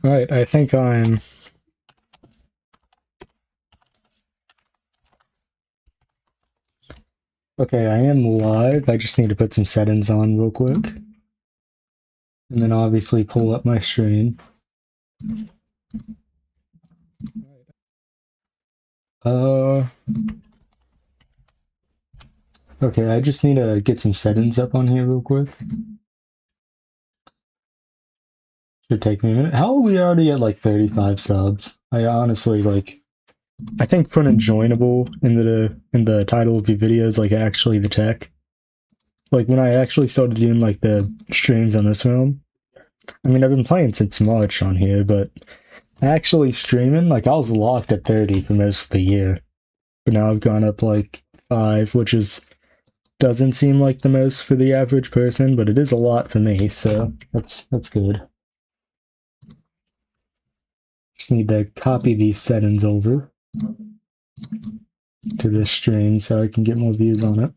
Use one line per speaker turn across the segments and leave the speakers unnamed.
Alright, I think I'm... Okay, I am live. I just need to put some settings on real quick. And then obviously pull up my stream. Okay, I just need to get some settings up on here real quick. Should take me a minute. How are we already at like 35 subs? I honestly I think putting joinable in the title of the video is like actually the tech. Like when I actually started doing like the streams on this film, I mean I've been playing since March on here, but actually streaming, like I was locked at 30 for most of the year. But now I've gone up like 5, which is doesn't seem like the most for the average person, but it is a lot for me, so that's good. Just need to copy these settings over to this stream so I can get more views on it.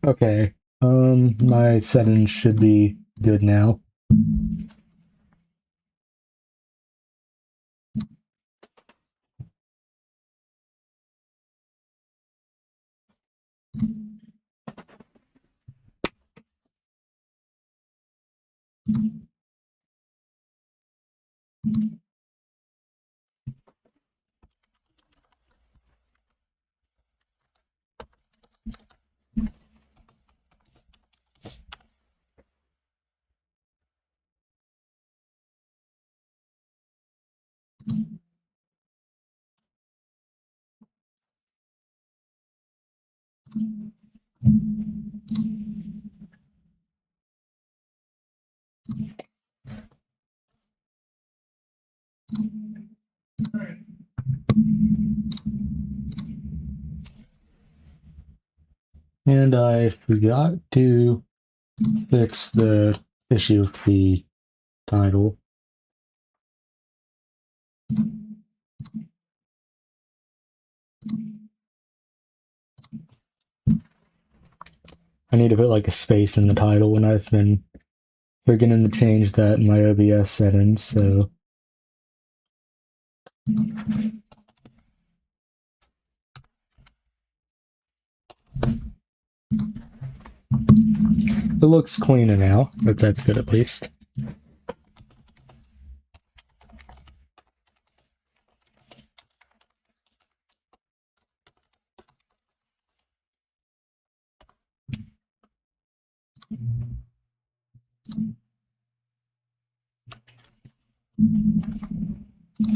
Okay, my settings should be good now. And I forgot to fix the issue with the title. I need to put like a space in the title, and I've been forgetting to change that in my OBS settings, so it looks cleaner now, but that's good at least.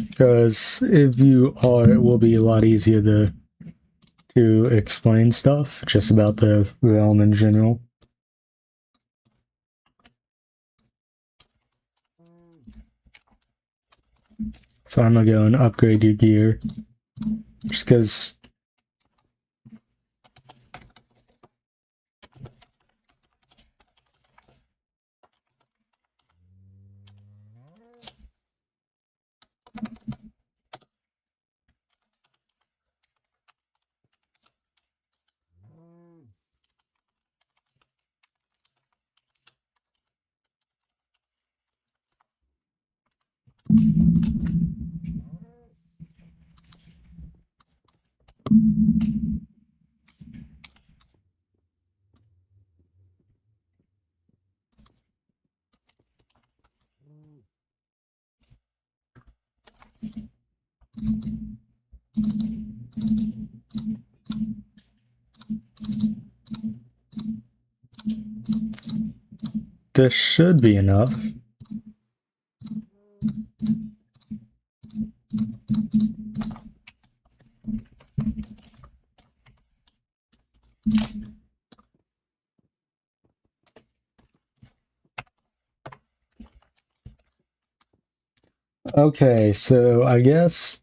Because if you are, it will be a lot easier to explain stuff just about the realm in general. So I'm gonna go and upgrade your gear, just because. this should be enough. Okay, so I guess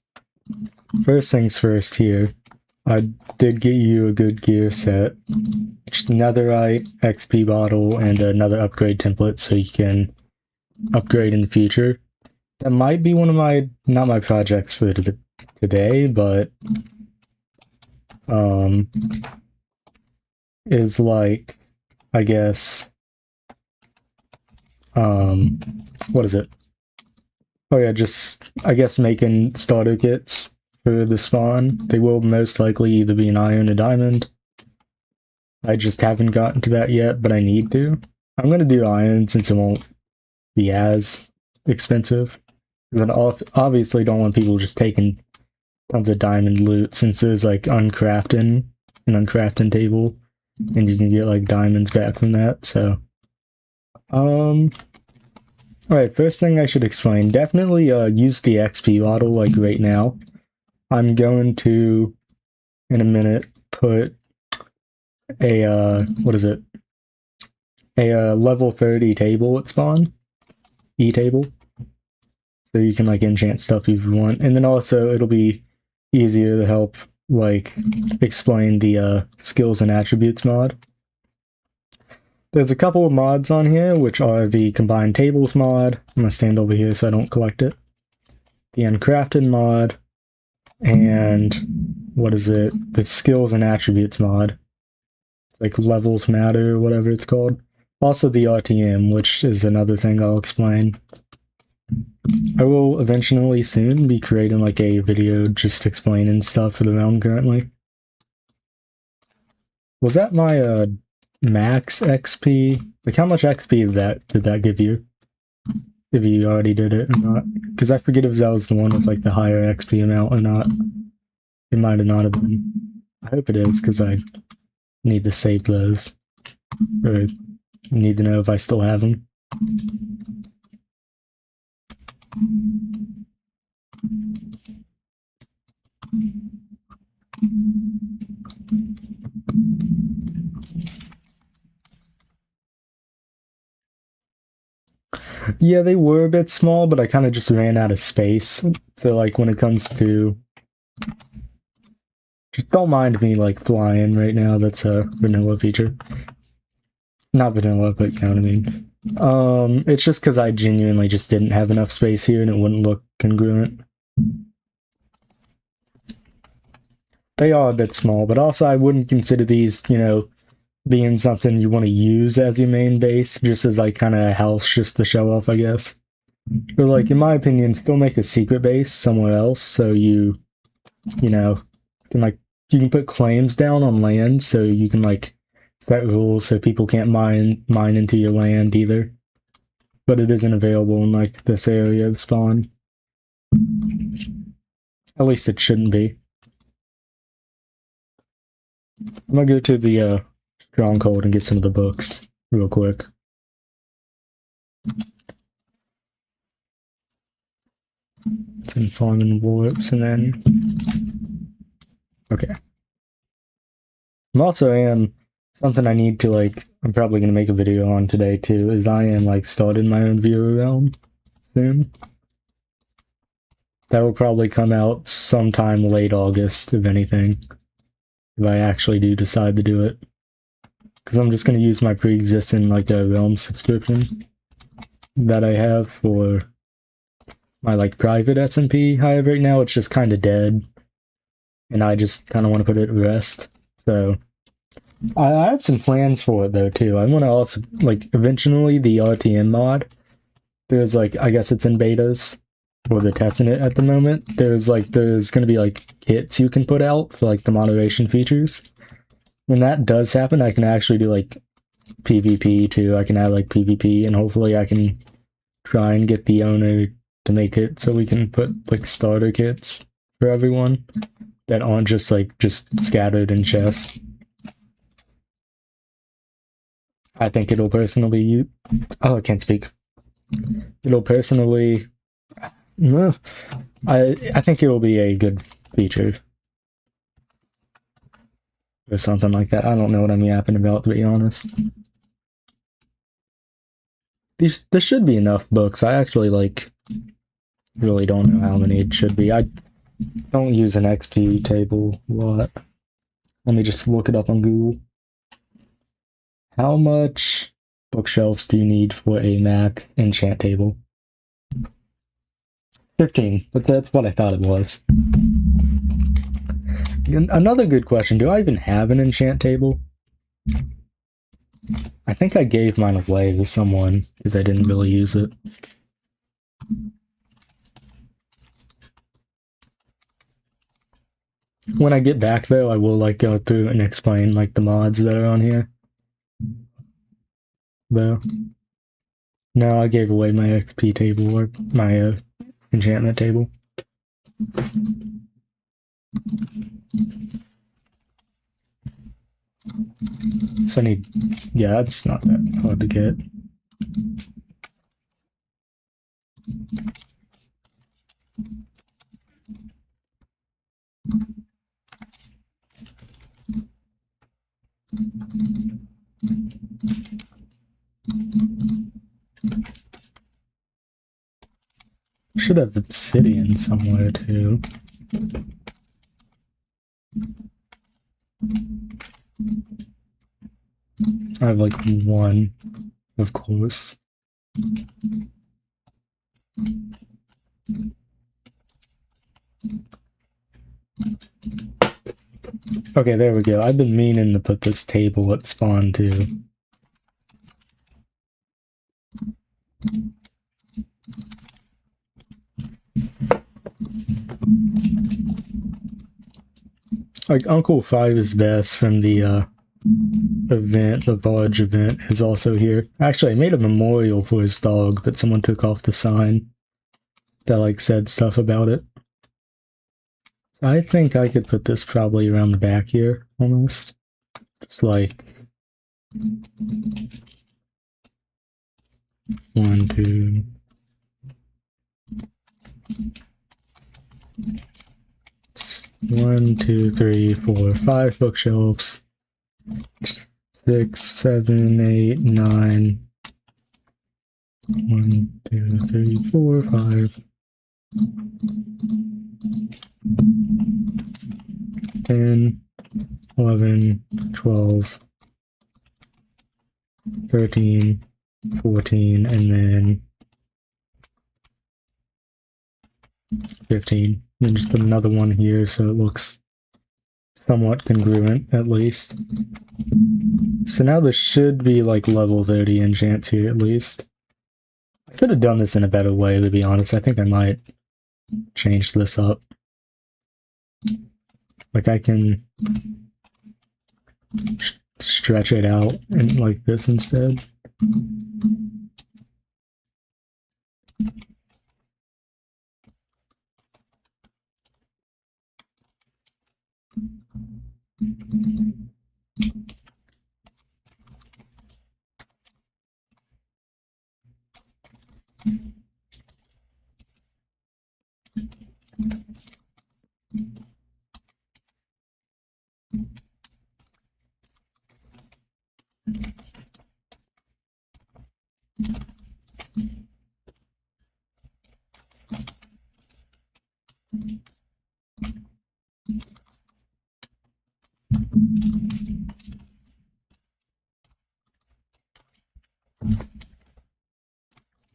first things first here. I did get you a good gear set. Just netherite, XP bottle, and another upgrade template so you can upgrade in the future. That might be one of my, not my projects for today, but is like, I guess, what is it? Oh yeah, just, I guess making starter kits for the spawn. They will most likely either be an iron or diamond. I just haven't gotten to that yet, but I need to. I'm gonna do iron since it won't be as expensive. Because I obviously don't want people just taking tons of diamond loot since there's like an uncrafting table, and you can get like diamonds back from that, so. Alright, first thing I should explain, definitely use the XP bottle like right now. I'm going to, in a minute, put a, what is it? A level 30 table at spawn. E-table. So you can like enchant stuff if you want. And then also it'll be easier to help like explain the skills and attributes mod. There's a couple of mods on here, which are the combined tables mod. I'm gonna stand over here so I don't collect it. The uncrafted mod, and what is it? The skills and attributes mod. Like levels matter, whatever it's called. Also the RTM, which is another thing I'll explain. I will eventually soon be creating like a video just explaining stuff for the realm currently. Was that my max XP? Like how much XP did that give you? If you already did it or not. Because I forget if that was the one with like the higher XP amount or not. It might have not have been. I hope it is because I need to save those. Or need to know if I still have them. Yeah, they were a bit small, but I kind of just ran out of space. So, like, when it comes to... Just don't mind me, like, flying right now. That's a vanilla feature. Not vanilla, but you know what I mean. It's just because I genuinely just didn't have enough space here and it wouldn't look congruent. They are a bit small, but also I wouldn't consider these, you know, being something you want to use as your main base, just as like kind of a house just to show off, I guess. But like, in my opinion, still make a secret base somewhere else so you know, can like, you can put claims down on land so you can like set rules so people can't mine into your land either. But it isn't available in like this area of spawn. At least it shouldn't be. I'm gonna go to the Stronghold and get some of the books real quick. It's in Farming Warps and then... Okay. I'm also something I need to like, I'm probably gonna make a video on today too, is I am like starting my own viewer realm soon. That will probably come out sometime late August, if anything. If I actually do decide to do it. Because I'm just going to use my pre-existing like a realm subscription that I have for my like private SMP. However, right now it's just kind of dead. And I just kind of want to put it to rest. So I have some plans for it though too. I want to also like eventually the RTM mod. There's like, I guess it's in betas. Or they're testing it at the moment. There's going to be like kits you can put out for like the moderation features. When that does happen, I can actually do like PvP too. I can add like PvP and hopefully I can try and get the owner to make it so we can put like starter kits for everyone that aren't just scattered in chests. I think it'll personally. Oh, I can't speak. It'll personally. No, I think it'll be a good feature or something like that. I don't know what I'm yapping about, to be honest. This should be enough books. I actually really don't know how many it should be. I don't use an XP table a lot. Let me just look it up on Google. How much bookshelves do you need for a max enchant table? 15, but that's what I thought it was. Another good question, do I even have an enchant table? I think I gave mine away to someone because I didn't really use it. When I get back though, I will go through and explain the mods that are on here. Though. No, I gave away my XP table or my enchantment table. So I need, yeah, it's not that hard to get. Should have obsidian somewhere too. I have one, of course. Okay, there we go. I've been meaning to put this table at spawn too. Uncle 5 is best from the event, the Barge event, is also here. Actually, I made a memorial for his dog, but someone took off the sign that said stuff about it. I think I could put this probably around the back here, almost. It's 1, 2. 1, 2, 3, 4, 5 bookshelves. 6, 7, 8, 9. 1, 2, 3, 4, 5. 10, 11, 12, 13, 14, and then 15. And just put another one here so it looks somewhat congruent, at least. So now this should be level 30 enchants here, at least. I could have done this in a better way, to be honest. I think I might change this up. I can stretch it out and like this instead.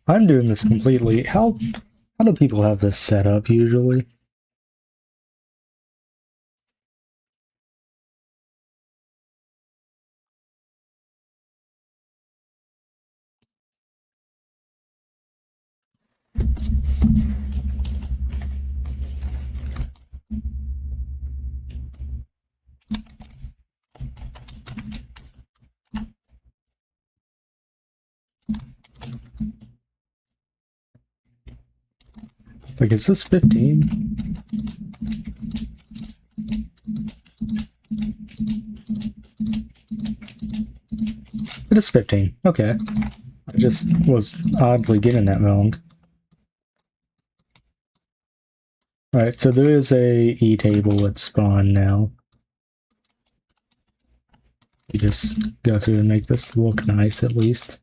I'm doing this completely. How do people have this set up usually? Is this 15? It is 15. Okay. I just was oddly getting that wrong. Alright, so there is a E-table at spawn now. You just go through and make this look nice at least.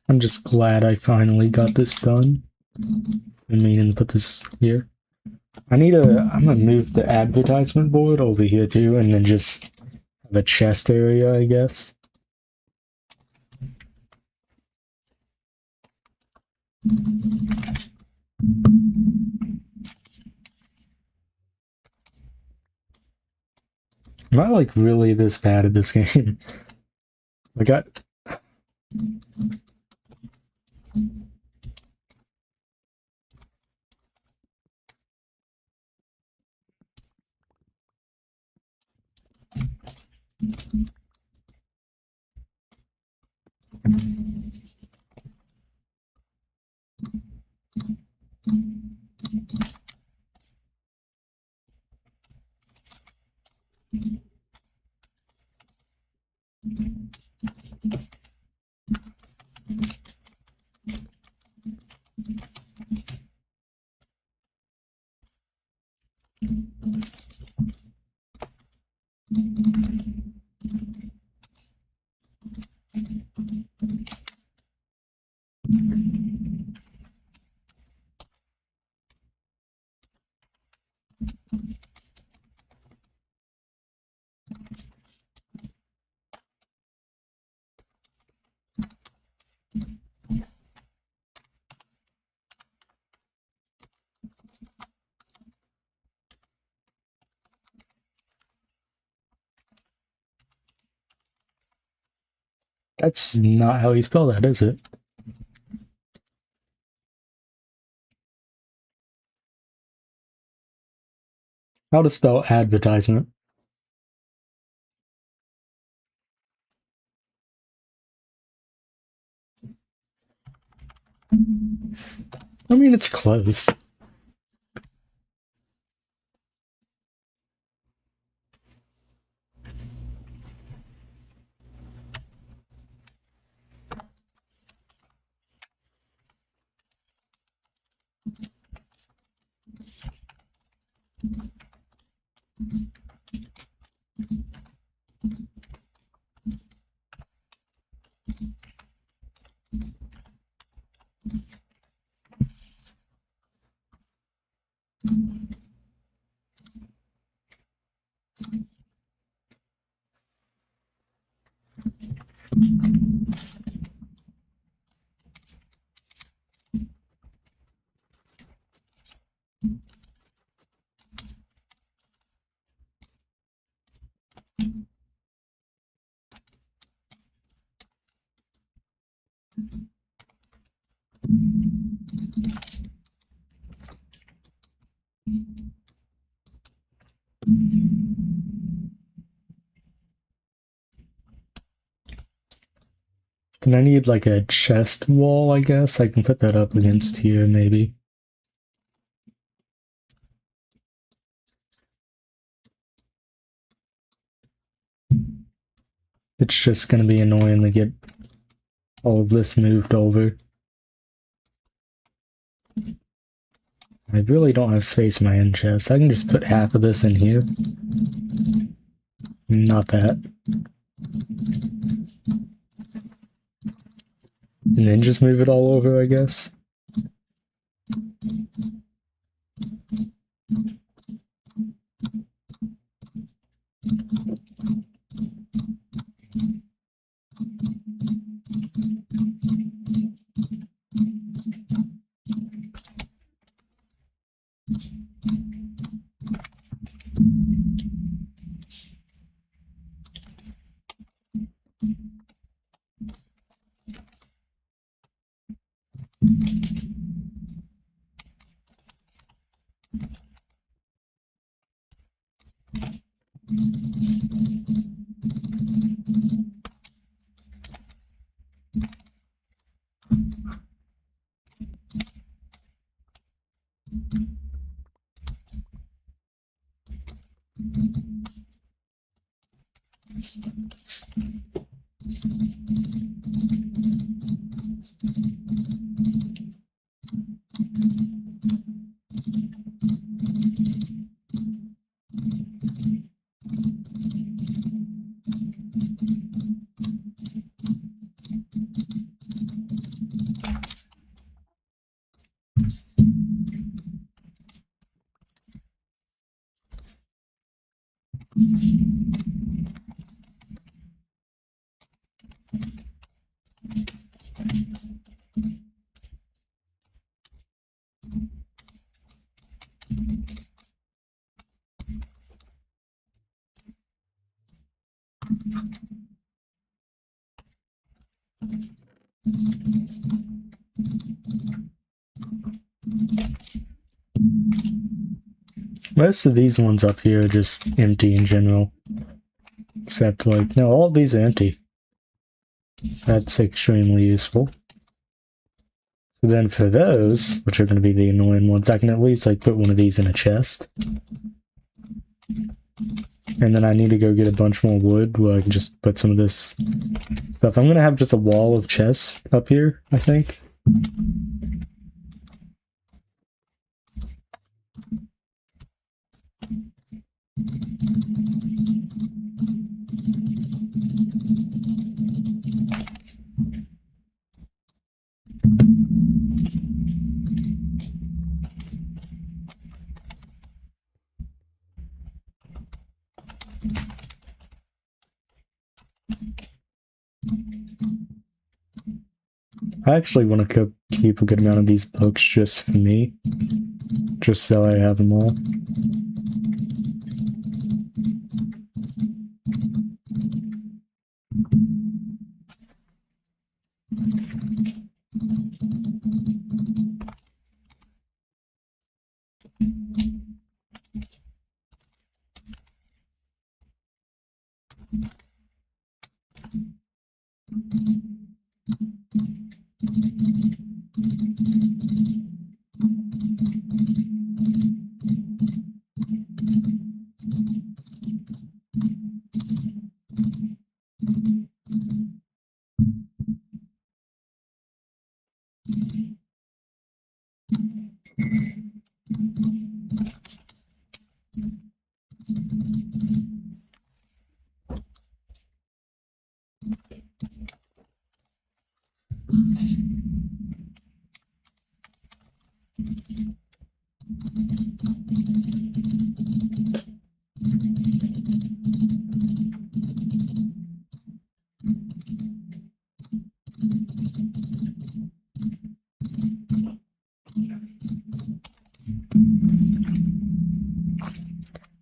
I'm just glad I finally got this done. I'm meaning to put this here. I'm gonna move the advertisement board over here too, and then just have a chest area, I guess. Am I like really this bad at this game? Like that's not how you spell that, is it? How to spell advertisement? I mean, it's close. And I need like a chest wall, I guess. I can put that up against here, maybe. It's just gonna be annoying to get all of this moved over. I really don't have space in my end chest. I can just put half of this in here. Not that. And then just move it all over, I guess. Most of these ones up here are just empty in general. Except, like, no, all of these are empty. That's extremely useful. So then for those, which are going to be the annoying ones, I can at least, like, put one of these in a chest. And then I need to go get a bunch more wood where I can just put some of this stuff. I'm going to have just a wall of chests up here, I think. I actually want to keep a good amount of these books just for me. Just so I have them all.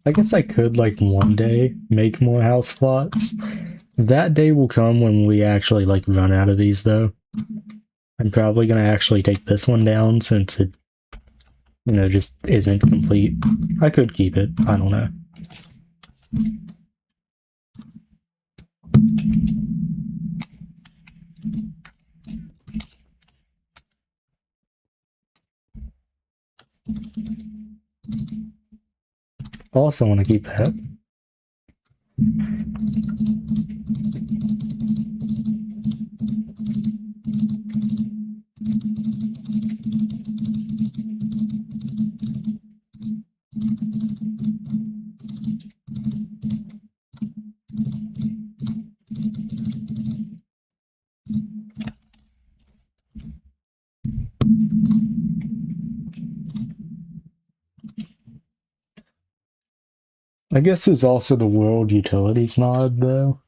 I guess I could, like, one day make more house plots. That day will come when we actually, like, run out of these, though. I'm probably gonna actually take this one down since it, you know, just isn't complete. I could keep it. I don't know. Also want to keep that. I guess there's also the world utilities mod, though,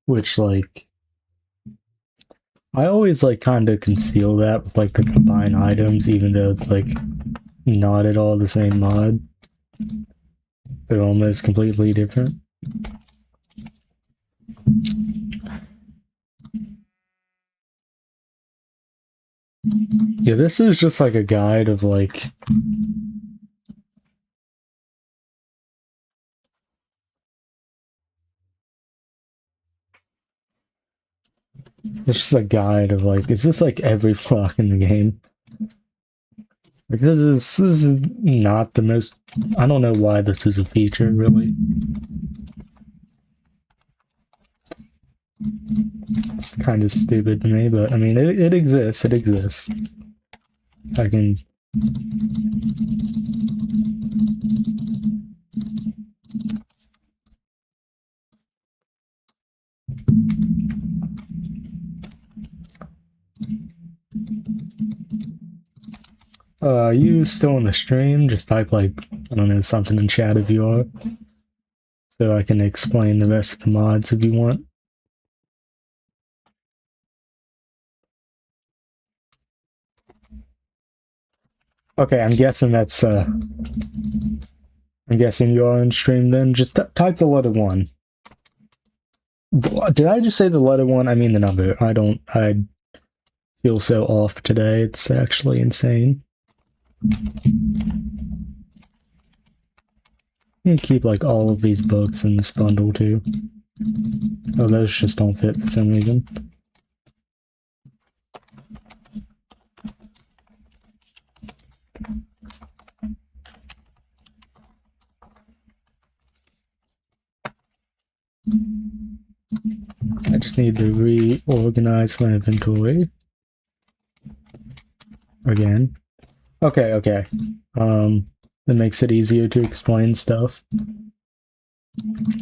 which, like, I always, like, kind of conceal that with, like, the combine items, even though it's, like, not at all the same mod. They're almost completely different. Yeah, this is just, like, a guide of, like, it's just a guide of, like, is this, like, every block in the game? Because this is not the most... I don't know why this is a feature, really. It's kind of stupid to me, but, I mean, it exists. It exists. I can... you still in the stream? Just type, like, I don't know, something in chat if you are. So I can explain the rest of the mods if you want. Okay, I'm guessing that's I'm guessing you are on stream then. Just type the letter 1. Did I just say the letter 1? I mean the number. I feel so off today. It's actually insane. I'm gonna keep like all of these books in this bundle too. Oh, those just don't fit for some reason. I just need to reorganize my inventory. Again. Okay, okay. That makes it easier to explain stuff.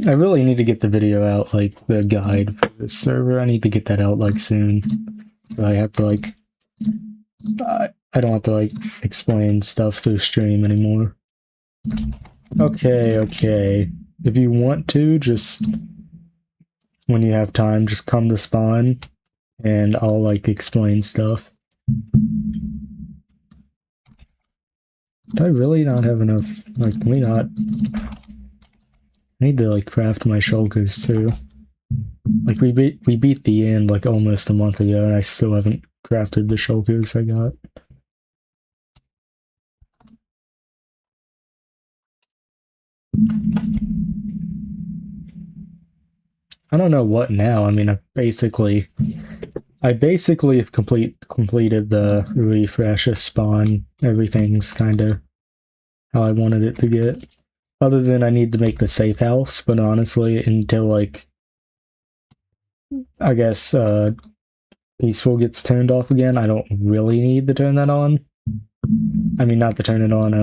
I really need to get the video out, like the guide for the server. I need to get that out like soon. So I have to like I don't have to like explain stuff through stream anymore. Okay, okay. If you want to, just when you have time, just come to spawn and I'll like explain stuff. Do I really not have enough? Like, can we not? I need to like craft my shulkers too. Like we beat the end like almost a month ago, and I still haven't crafted the shulkers I got. I don't know what now. I mean, I basically have completed the refresh of spawn. Everything's kind of how I wanted it to get. Other than I need to make the safe house, but honestly, until like I guess peaceful gets turned off again, I don't really need to turn that on. I mean, not to turn it on.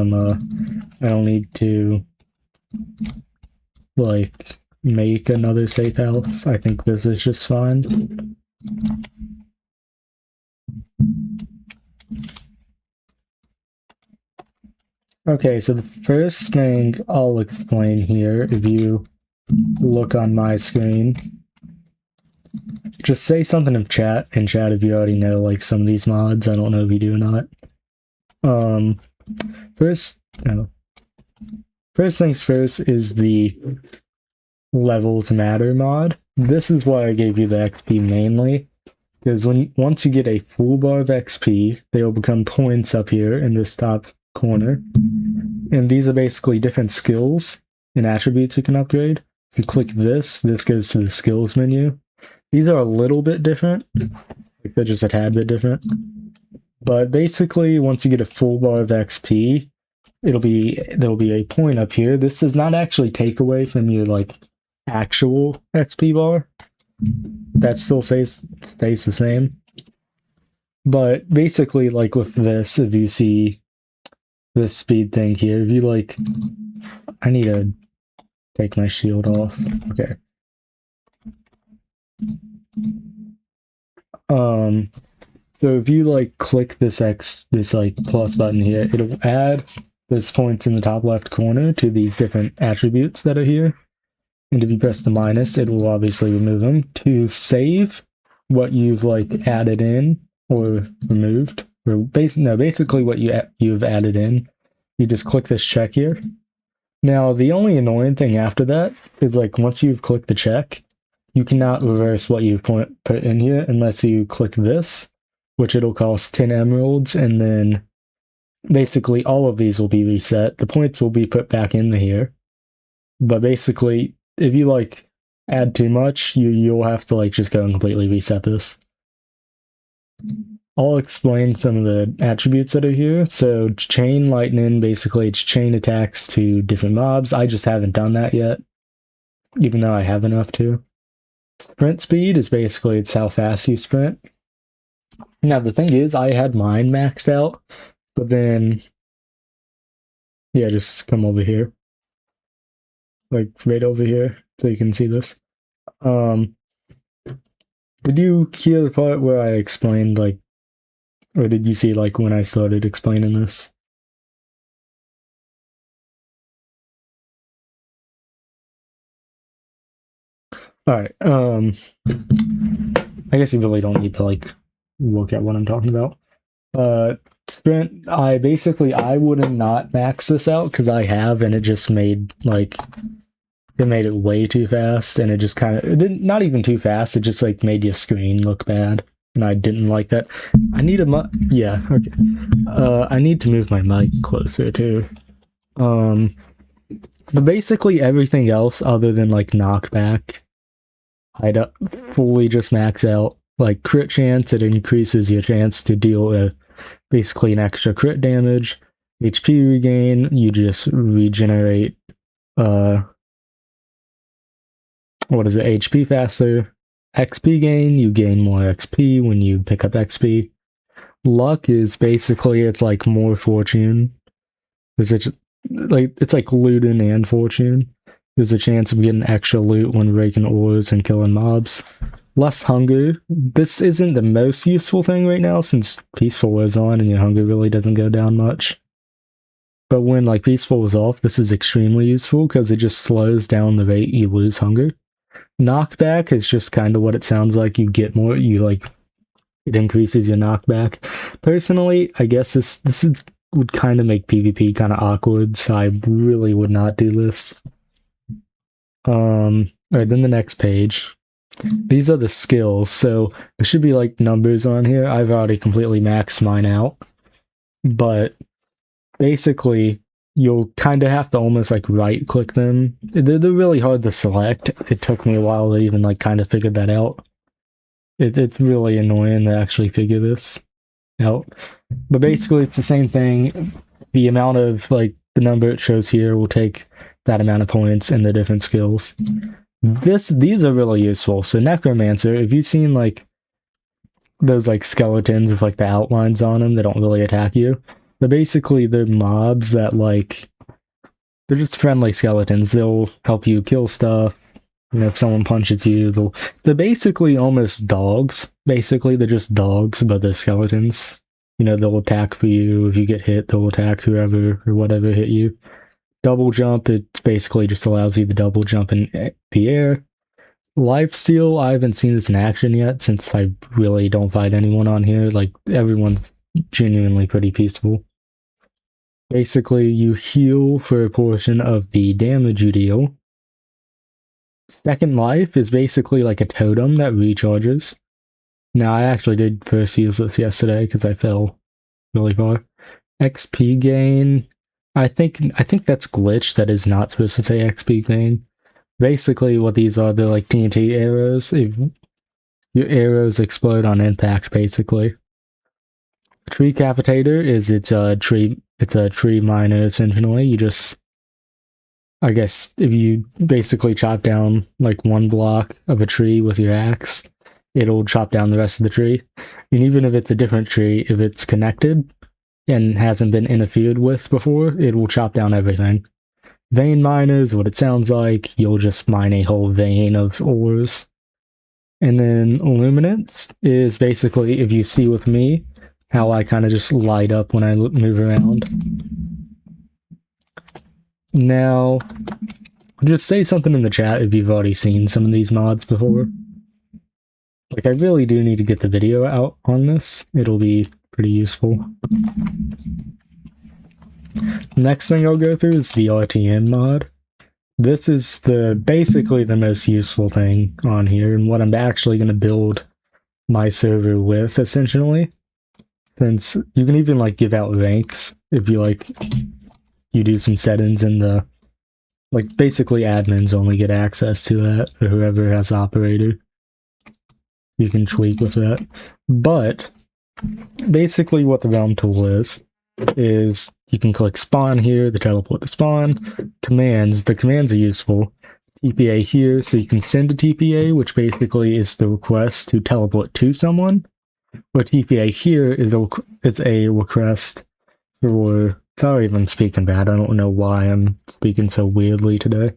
I don't need to like make another safe house. I think this is just fine. Okay, so the first thing I'll explain here, if you look on my screen, just say something in chat if you already know like some of these mods. I don't know if you do or not. First things first is the level to matter mod. This is why I gave you the XP mainly, because once you get a full bar of XP, they will become points up here in this top corner, and these are basically different skills and attributes you can upgrade. If you click this goes to the skills menu. These are a little bit different, like they're just a tad bit different, but basically once you get a full bar of XP, there'll be a point up here. This does not actually take away from your like actual XP bar. That still stays the same. But basically, like with this, if you see this speed thing here, if you like, I need to take my shield off. Okay. So if you like click this like plus button here, it'll add this point in the top left corner to these different attributes that are here. And if you press the minus, it will obviously remove them. To save what you've like added in or removed, or basically what you've added in, you just click this check here. Now, the only annoying thing after that is like once you've clicked the check, you cannot reverse what you've put in here unless you click this, which it'll cost 10 emeralds, and then basically all of these will be reset. The points will be put back into here. But basically, if you like add too much, you'll have to like just go and completely reset this. I'll explain some of the attributes that are here. So chain lightning, basically it's chain attacks to different mobs. I just haven't done that yet, even though I have enough to. Sprint speed is basically it's how fast you sprint. Now the thing is, I had mine maxed out, but then yeah, just come over here. Like right over here, so you can see this. Did you hear the part where I explained like, or did you see like when I started explaining this? Alright, I guess you really don't need to like look at what I'm talking about. Sprint, I would not max this out because I have, and it just made like it made it way too fast, and it just kind of, it didn't, not even too fast, it just like made your screen look bad, and I didn't like that. I need yeah, okay. I need to move my mic closer too. But basically everything else other than like knockback, I'd fully just max out. Like crit chance, it increases your chance to deal basically an extra crit damage. HP regain, you just regenerate what is it, HP faster. XP gain, you gain more XP when you pick up XP. Luck is basically, it's like more fortune. It's like looting and fortune. There's a chance of getting extra loot when raking ores and killing mobs. Less hunger. This isn't the most useful thing right now since Peaceful is on and your hunger really doesn't go down much. But when like Peaceful is off, this is extremely useful because it just slows down the rate you lose hunger. Knockback is just kind of what it sounds like. You get more, it increases your knockback. Personally, I guess this would kind of make PvP kind of awkward, so I really would not do this. Alright, then the next page. These are the skills, so there should be like numbers on here. I've already completely maxed mine out. But basically, you'll kind of have to almost like right click them. They're really hard to select. It took me a while to even like kind of figure that out. It's really annoying to actually figure this out. But basically it's the same thing. The amount of like the number it shows here will take that amount of points in the different skills. These are really useful. So Necromancer, if you've seen like those like skeletons with like the outlines on them that don't really attack you, but basically they're mobs that like, they're just friendly skeletons. They'll help you kill stuff. You know, if someone punches you, they're basically almost dogs. Basically, they're just dogs, but they're skeletons. You know, they'll attack for you. If you get hit, they'll attack whoever or whatever hit you. Double jump, it basically just allows you to double jump in the air. Lifesteal, I haven't seen this in action yet since I really don't fight anyone on here. Like, everyone's genuinely pretty peaceful. Basically, you heal for a portion of the damage you deal. Second Life is basically like a totem that recharges. Now, I actually did first use this yesterday because I fell really far. XP gain, I think that's glitched. That is not supposed to say XP gain. Basically, what these are, they're like TNT arrows. If your arrows explode on impact, basically. Tree Capitator is it's a tree miner essentially. You just, I guess, if you basically chop down like one block of a tree with your axe, it'll chop down the rest of the tree. And even if it's a different tree, if it's connected and hasn't been interfered with before, it will chop down everything. Vein miners, what it sounds like, you'll just mine a whole vein of ores. And then Illuminance is basically, if you see with me, how I kind of just light up when I move around. Now, just say something in the chat if you've already seen some of these mods before. Like, I really do need to get the video out on this. It'll be pretty useful. Next thing I'll go through is the RTN mod. This is basically the most useful thing on here, and what I'm actually going to build my server with, essentially. Since you can even, like, give out ranks if you, like, you do some settings in the, like, basically admins only get access to that, or whoever has operator. You can tweak with that. But, basically what the realm tool is you can click spawn here to teleport to spawn. Commands, the commands are useful. TPA here, so you can send a TPA, which basically is the request to teleport to someone. Or TPA here is a request for, sorry if I'm speaking bad, I don't know why I'm speaking so weirdly today.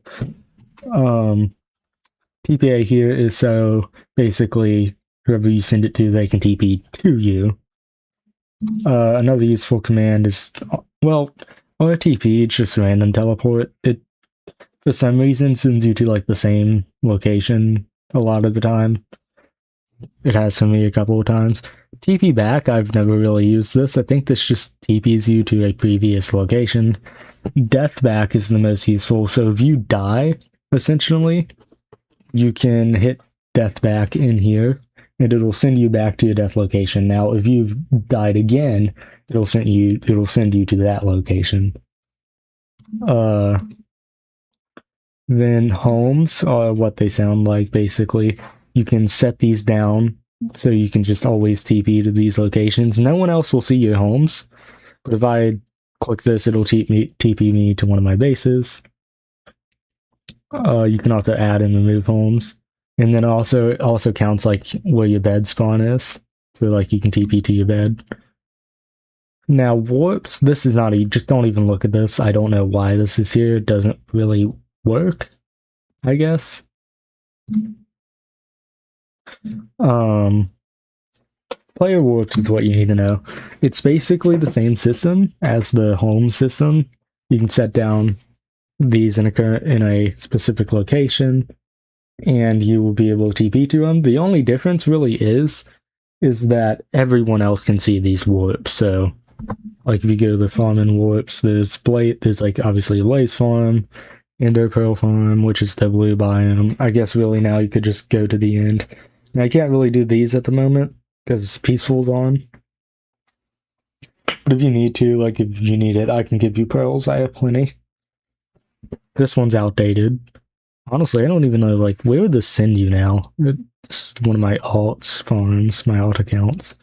TPA here is so basically whoever you send it to, they can TP to you. Another useful command is, well, RTP, it's just random teleport. It, for some reason, sends you to like the same location a lot of the time. It has for me a couple of times. TP back, I've never really used this. I think this just TPs you to a previous location. Death back is the most useful. So if you die, essentially, you can hit death back in here, and it'll send you back to your death location. Now, if you've died again, it'll send you to that location. Then homes are what they sound like, basically. You can set these down so you can just always TP to these locations. No one else will see your homes, but if I click this, it'll TP me to one of my bases. You can also add and remove homes. And then it also counts like where your bed spawn is. So like you can TP to your bed. Now warps, this is not just don't even look at this. I don't know why this is here. It doesn't really work, I guess. Player warps is what you need to know. It's basically the same system as the home system. You can set down these in a specific location, and you will be able to TP to them. The only difference really is that everyone else can see these warps. So, like if you go to the farm and warps, there's like obviously a Blaze farm, Ender Pearl farm, which is the blue biome. I guess really now you could just go to the end. Now I can't really do these at the moment because Peaceful's on. But if you need to, like if you need it, I can give you pearls. I have plenty. This one's outdated. Honestly, I don't even know, like, where would this send you now? It's one of my alts farms, my alt accounts.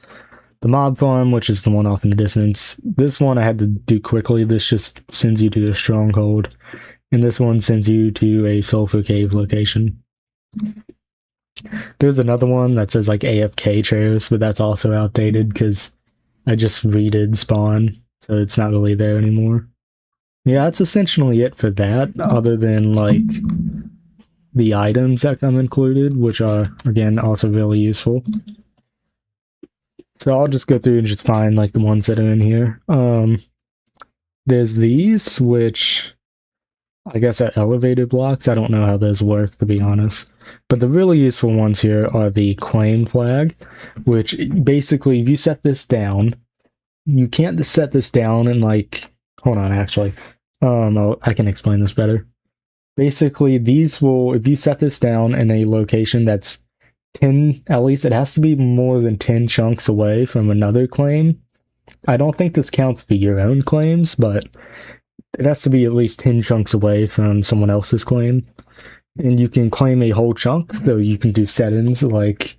The mob farm, which is the one off in the distance. This one I had to do quickly. This just sends you to a stronghold. And this one sends you to a sulfur cave location. There's another one that says, like, AFK chairs, but that's also outdated because I just redid spawn, so it's not really there anymore. Yeah, that's essentially it for that, other than, like, the items that come included, which are, again, also really useful. So I'll just go through and just find, like, the ones that are in here. There's these, which I guess are elevated blocks. I don't know how those work, to be honest. But the really useful ones here are the claim flag, which basically, if you set this down, you can't set this down in, like, hold on, actually. No, I can explain this better. Basically, these will, if you set this down in a location that's 10, at least it has to be more than 10 chunks away from another claim. I don't think this counts for your own claims, but it has to be at least 10 chunks away from someone else's claim. And you can claim a whole chunk, so you can do settings like,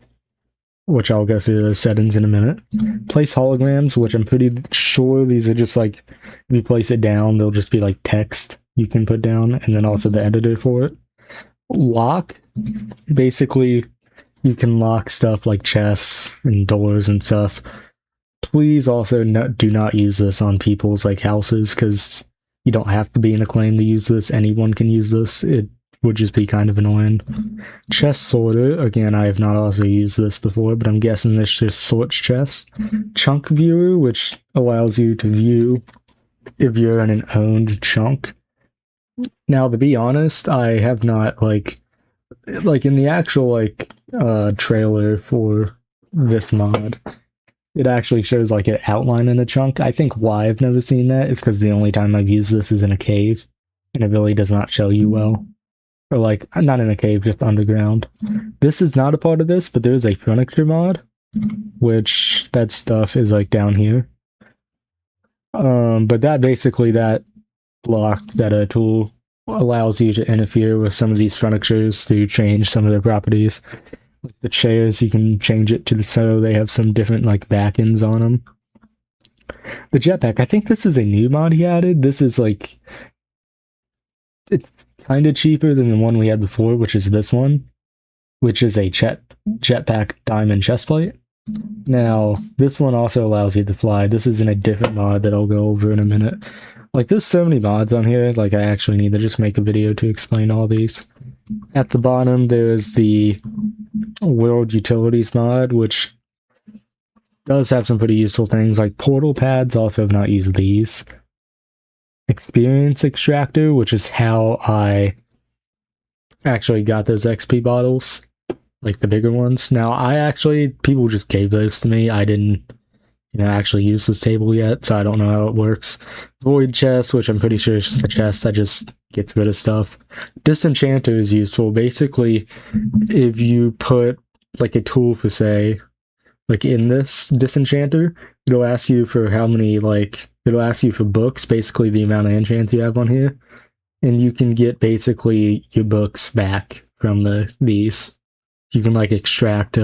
which I'll go through the settings in a minute. Place holograms, which I'm pretty sure these are just like, if you place it down, they'll just be like text you can put down, and then also the editor for it. Lock, basically, you can lock stuff like chests and doors and stuff. Please also do not use this on people's like houses, because you don't have to be in a claim to use this. Anyone can use this. It would just be kind of annoying. Chest sorter, again, I have not also used this before, but I'm guessing this just sorts chests. Chunk viewer, which allows you to view if you're in an owned chunk. Now, to be honest, I have not, like in the actual, like, trailer for this mod, it actually shows, like, an outline in a chunk. I think why I've never seen that is because the only time I've used this is in a cave, and it really does not show you well. Or, like, not in a cave, just underground. This is not a part of this, but there is a furniture mod, which that stuff is, like, down here. But that basically, that block, that tool, allows you to interfere with some of these furnitures to change some of their properties. Like the chairs, you can change it to so they have some different like back ends on them. The jetpack, I think this is a new mod he added. This is like, it's kind of cheaper than the one we had before, which is this one, which is a jetpack diamond chestplate. Now, this one also allows you to fly. This is in a different mod that I'll go over in a minute. Like, there's so many mods on here, like, I actually need to just make a video to explain all these. At the bottom, there's the World Utilities mod, which does have some pretty useful things, like portal pads. Also have not used these. Experience Extractor, which is how I actually got those XP bottles. like the bigger ones. Now, people just gave those to me. I didn't, actually use this table yet, so I don't know how it works. Void chest, which I'm pretty sure is just a chest that just gets rid of stuff. Disenchanter is useful. Basically, if you put like a tool for, say, like in this disenchanter, it'll ask you for it'll ask you for books, basically the amount of enchants you have on here, and you can get basically your books back from these. You can like extract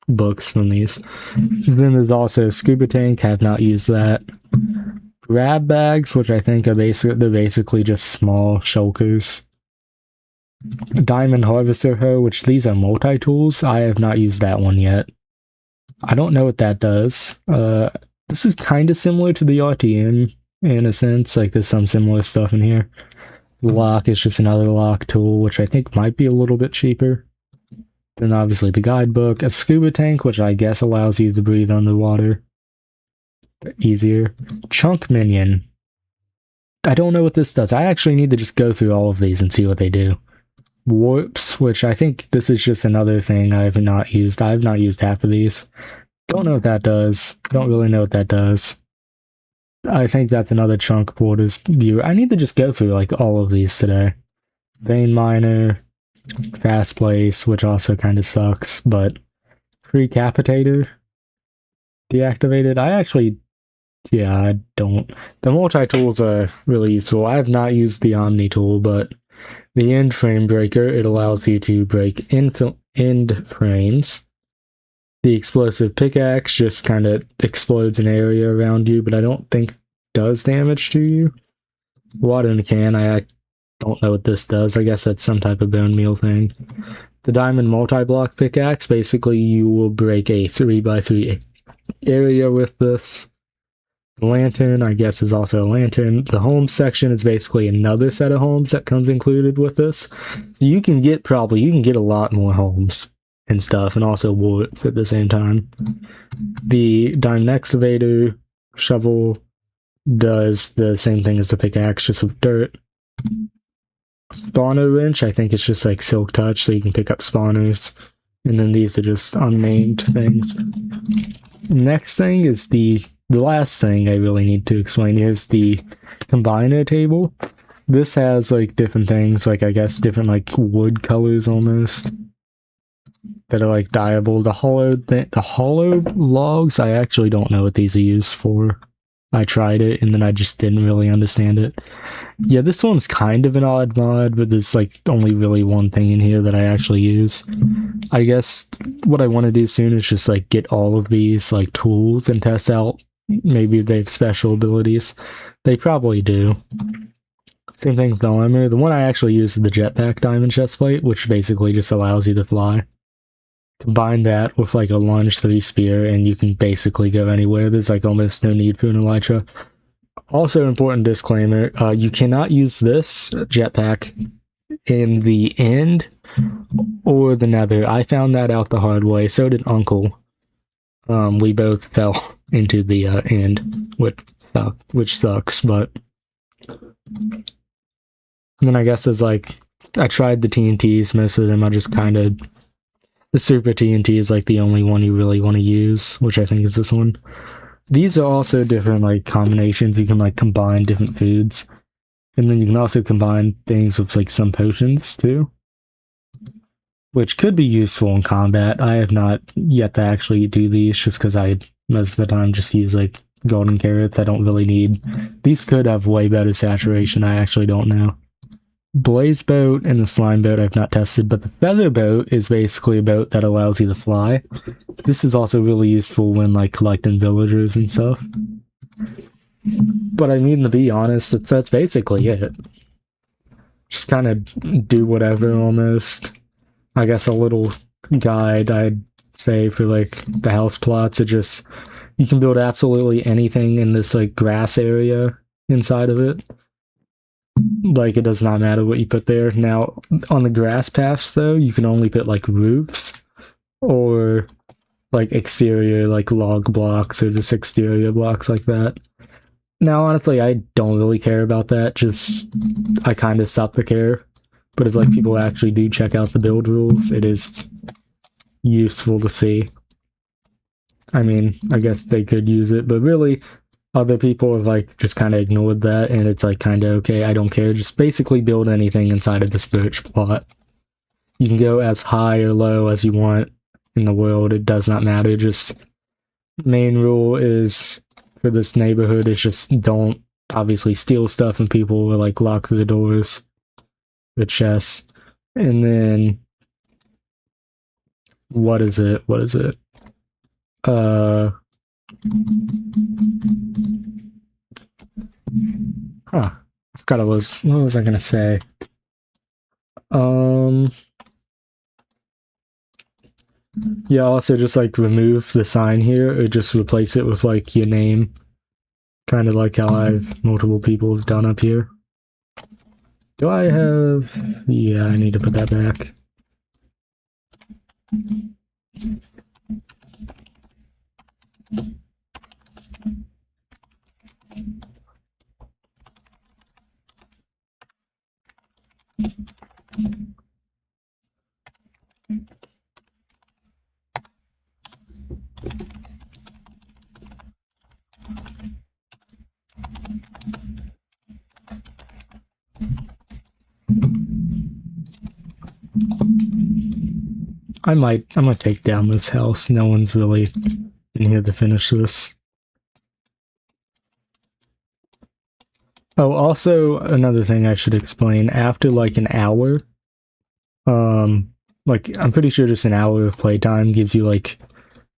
books from these. Then there's also scuba tank. Have not used that. Grab bags, which I think are basically just small shulkers. Diamond harvester hoe, which these are multi-tools. I have not used that one yet. I don't know what that does. This is kind of similar to the RTM in a sense. Like there's some similar stuff in here. Lock is just another lock tool, which I think might be a little bit cheaper. Then obviously the guidebook. A scuba tank, which I guess allows you to breathe underwater easier. Chunk minion. I don't know what this does. I actually need to just go through all of these and see what they do. Warps, which I think this is just another thing I have not used. I have not used half of these. Don't know what that does. Don't really know what that does. I think that's another chunk borders view. I need to just go through like all of these today. Vein miner, fast place, which also kind of sucks, but Precapitator deactivated. I don't. The multi-tools are really useful. I have not used the Omni tool, but the end frame breaker, it allows you to break end frames. The explosive pickaxe just kind of explodes an area around you, but I don't think does damage to you. Water in a can, I don't know what this does. I guess that's some type of bone meal thing. The diamond multi-block pickaxe, basically you will break a 3x3 area with this. The lantern, I guess, is also a lantern. The home section is basically another set of homes that comes included with this. You can get a lot more homes and stuff, and also warps at the same time. The diamond excavator shovel does the same thing as the pickaxe, just with dirt. Spawner wrench, I think it's just like silk touch, so you can pick up spawners. And then these are just unnamed things. Next thing is the last thing I really need to explain is the combiner table. This has like different things, like I guess different like wood colors almost that are like dyeable. The hollow logs, I actually don't know what these are used for. I tried it and then I just didn't really understand it. Yeah, this one's kind of an odd mod, but there's like only really one thing in here that I actually use. I guess what I want to do soon is just like get all of these like tools and test out maybe if they have special abilities. They probably do. Same thing with the armor. The one I actually use is the jetpack diamond chestplate, which basically just allows you to fly. Combine that with like a lunge 3 spear and you can basically go anywhere. There's like almost no need for an elytra. Also, important disclaimer, you cannot use this jetpack in the end or the nether. I found that out the hard way. So did Uncle. We both fell into the end, which sucks, but... And then I guess there's like... I tried the TNTs, most of them are just kind of... The Super TNT is like the only one you really want to use, which I think is this one. These are also different like combinations. You can like combine different foods. And then you can also combine things with like some potions too, which could be useful in combat. I have not yet to actually do these just because I most of the time just use like golden carrots. I don't really need... These could have way better saturation. I actually don't know. Blaze boat and the slime boat I've not tested, but the feather boat is basically a boat that allows you to fly. This is also really useful when like collecting villagers and stuff. But I mean, to be honest, that's basically it. Just kind of do whatever almost. I guess a little guide I'd say for like the house plots are just, you can build absolutely anything in this like grass area inside of it. Like, it does not matter what you put there. Now, on the grass paths, though, you can only put, like, roofs or, like, exterior, like, log blocks or just exterior blocks like that. Now, honestly, I don't really care about that. Just, I kind of stop the care. But if, like, people actually do check out the build rules, it is useful to see. I mean, I guess they could use it, but really, other people have like just kind of ignored that, and it's like kind of okay. I don't care. Just basically build anything inside of the spiritual plot. You can go as high or low as you want in the world. It does not matter. Just main rule is for this neighborhood is just don't obviously steal stuff and people will like lock the doors, the chests, and then what is it? What is it? I forgot what was I gonna say? Yeah, also just like remove the sign here or just replace it with like your name. Kind of like how I've multiple people have done up here. Do I have... Yeah, I need to put that back. I'm gonna take down this house. No one's really in here to finish this. Oh, also another thing I should explain. After like an hour, like I'm pretty sure just an hour of playtime gives you like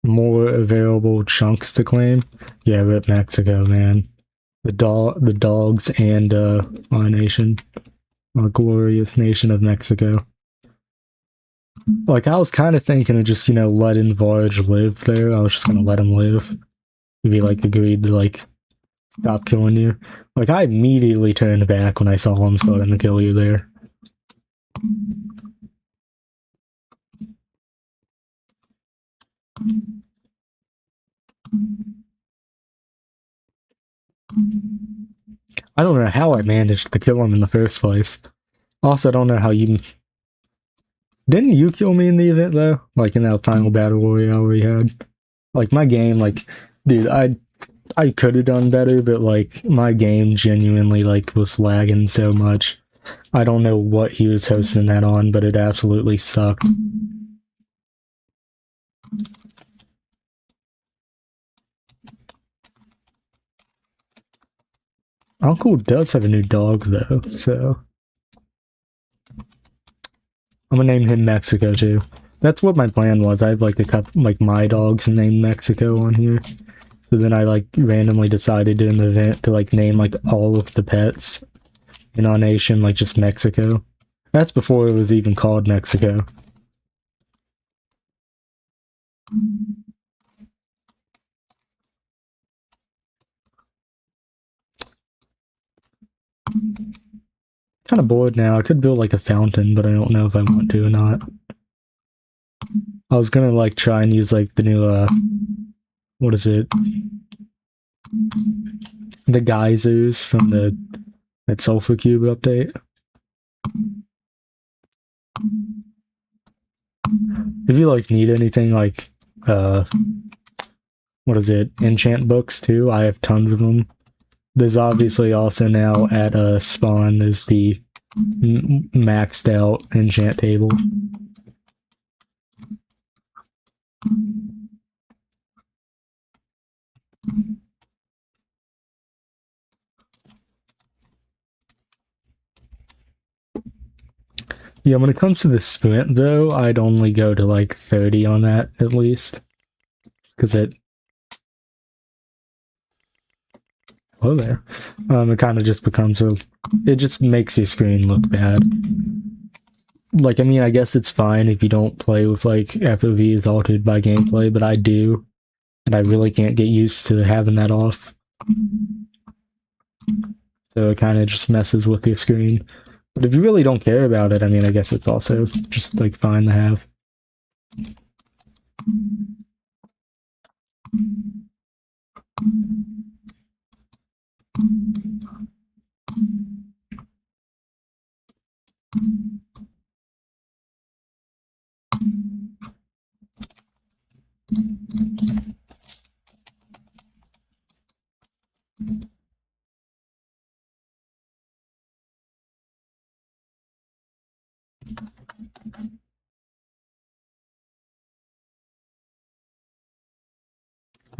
more available chunks to claim. Yeah, rip Mexico, man. The dogs and our nation, our glorious nation of Mexico. Like I was kind of thinking of just letting Varge live there. I was just gonna let him live. If he like agreed to like stop killing you. Like I immediately turned back when I saw him starting to kill you there. I don't know how I managed to kill him in the first place. Also, I don't know how you... Didn't you kill me in the event, though? Like, in that final battle royale we had? Like, my game, like... Dude, I could have done better, but, like, my game genuinely, like, was lagging so much. I don't know what he was hosting that on, but it absolutely sucked. Uncle does have a new dog, though, so... I'm gonna name him Mexico, too. That's what my plan was. I had, like, a couple, like, my dogs named Mexico on here. So then I, like, randomly decided during the event to, like, name, like, all of the pets in our nation, like, just Mexico. That's before it was even called Mexico. Kind of bored now. I could build, like, a fountain, but I don't know if I want to or not. I was gonna, like, try and use, like, the new, what is it? The geysers from that Sulfur Cube update. If you, like, need anything, like, what is it? Enchant books, too. I have tons of them. There's obviously also now at spawn, there's the maxed out enchant table. Yeah, when it comes to the sprint, though, I'd only go to like 30 on that at least. Because it... Hello there. It kind of just becomes a... It just makes your screen look bad. Like, I mean, I guess it's fine if you don't play with, like, FOV is altered by gameplay, but I do. And I really can't get used to having that off. So it kind of just messes with your screen. But if you really don't care about it, I mean, I guess it's also just, like, fine to have.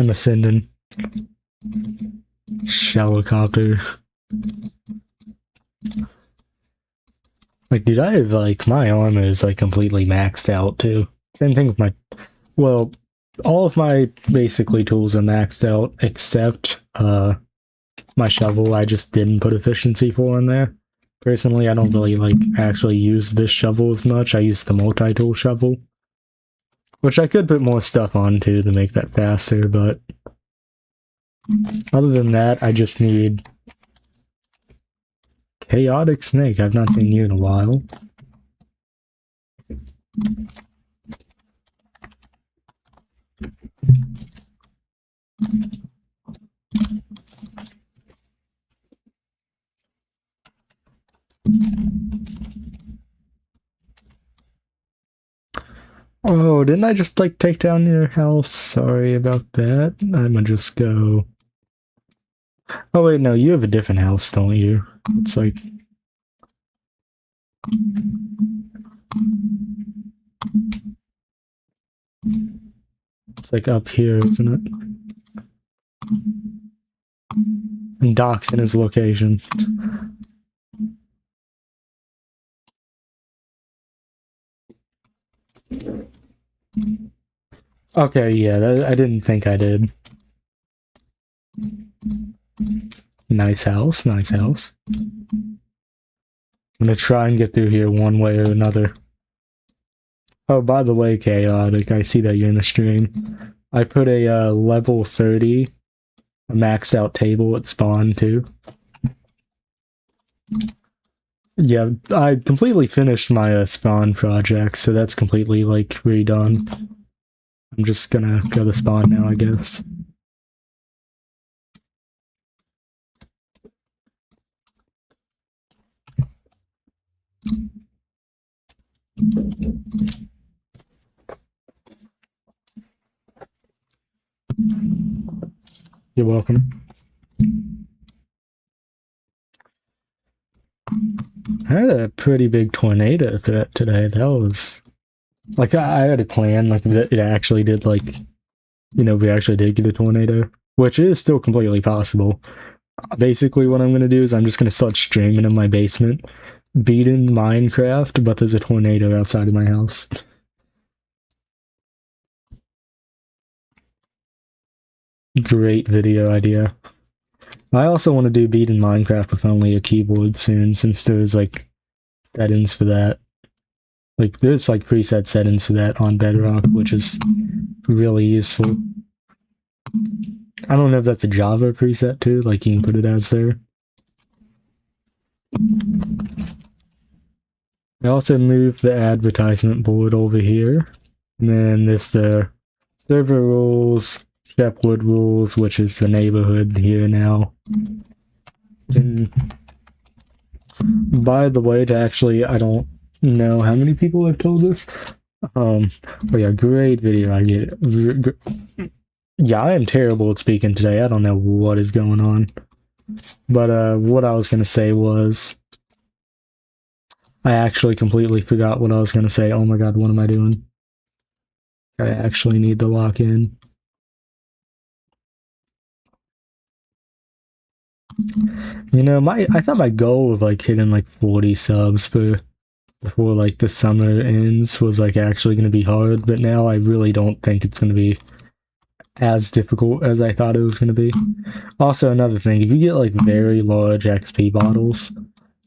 I'm ascending. Helicopter. Like, dude, I have, like, my armor is, like, completely maxed out, too. Same thing with my... Well, all of my, basically, tools are maxed out, except, my shovel. I just didn't put efficiency 4 in there. Personally, I don't really, like, actually use this shovel as much. I use the multi-tool shovel. Which I could put more stuff on, too, to make that faster, but... Other than that, I just need... Chaotic Snake. I've not seen you in a while. Oh, didn't I just, like, take down your house? Sorry about that. I'ma just go... Oh, wait, no, you have a different house, don't you? It's like... It's like up here, isn't it? And Doc's in his location. Okay, yeah, I didn't think I did. Nice house, nice house. I'm gonna try and get through here one way or another. Oh, by the way, Chaotic, I see that you're in the stream. I put a level 30, a maxed out table at spawn, too. Yeah, I completely finished my spawn project, so that's completely, like, redone. I'm just gonna go to spawn now, I guess. You're welcome. I had a pretty big tornado threat today. That was... Like, I had a plan, like, that it actually did, like... You know, we actually did get a tornado. Which is still completely possible. Basically, what I'm gonna do is I'm just gonna start streaming in my basement. Beating Minecraft, but there's a tornado outside of my house. Great video idea. I also want to do beating Minecraft with only a keyboard soon, since there's, like, settings for that. Like, there's, like, preset settings for that on Bedrock, which is really useful. I don't know if that's a Java preset, too. Like, you can put it as there. I also moved the advertisement board over here. And then there's the server rules, Shep rules, which is the neighborhood here now. And by the way, I don't know how many people I've told this. But yeah, great video idea. Yeah, I am terrible at speaking today. I don't know what is going on. But what I was gonna say was, I actually completely forgot what I was gonna say. Oh my god, what am I doing? I actually need to lock in. You know, I thought my goal of, like, hitting, like, 40 subs before, like, the summer ends was, like, actually going to be hard, but now I really don't think it's going to be as difficult as I thought it was going to be. Also, another thing, if you get, like, very large XP bottles,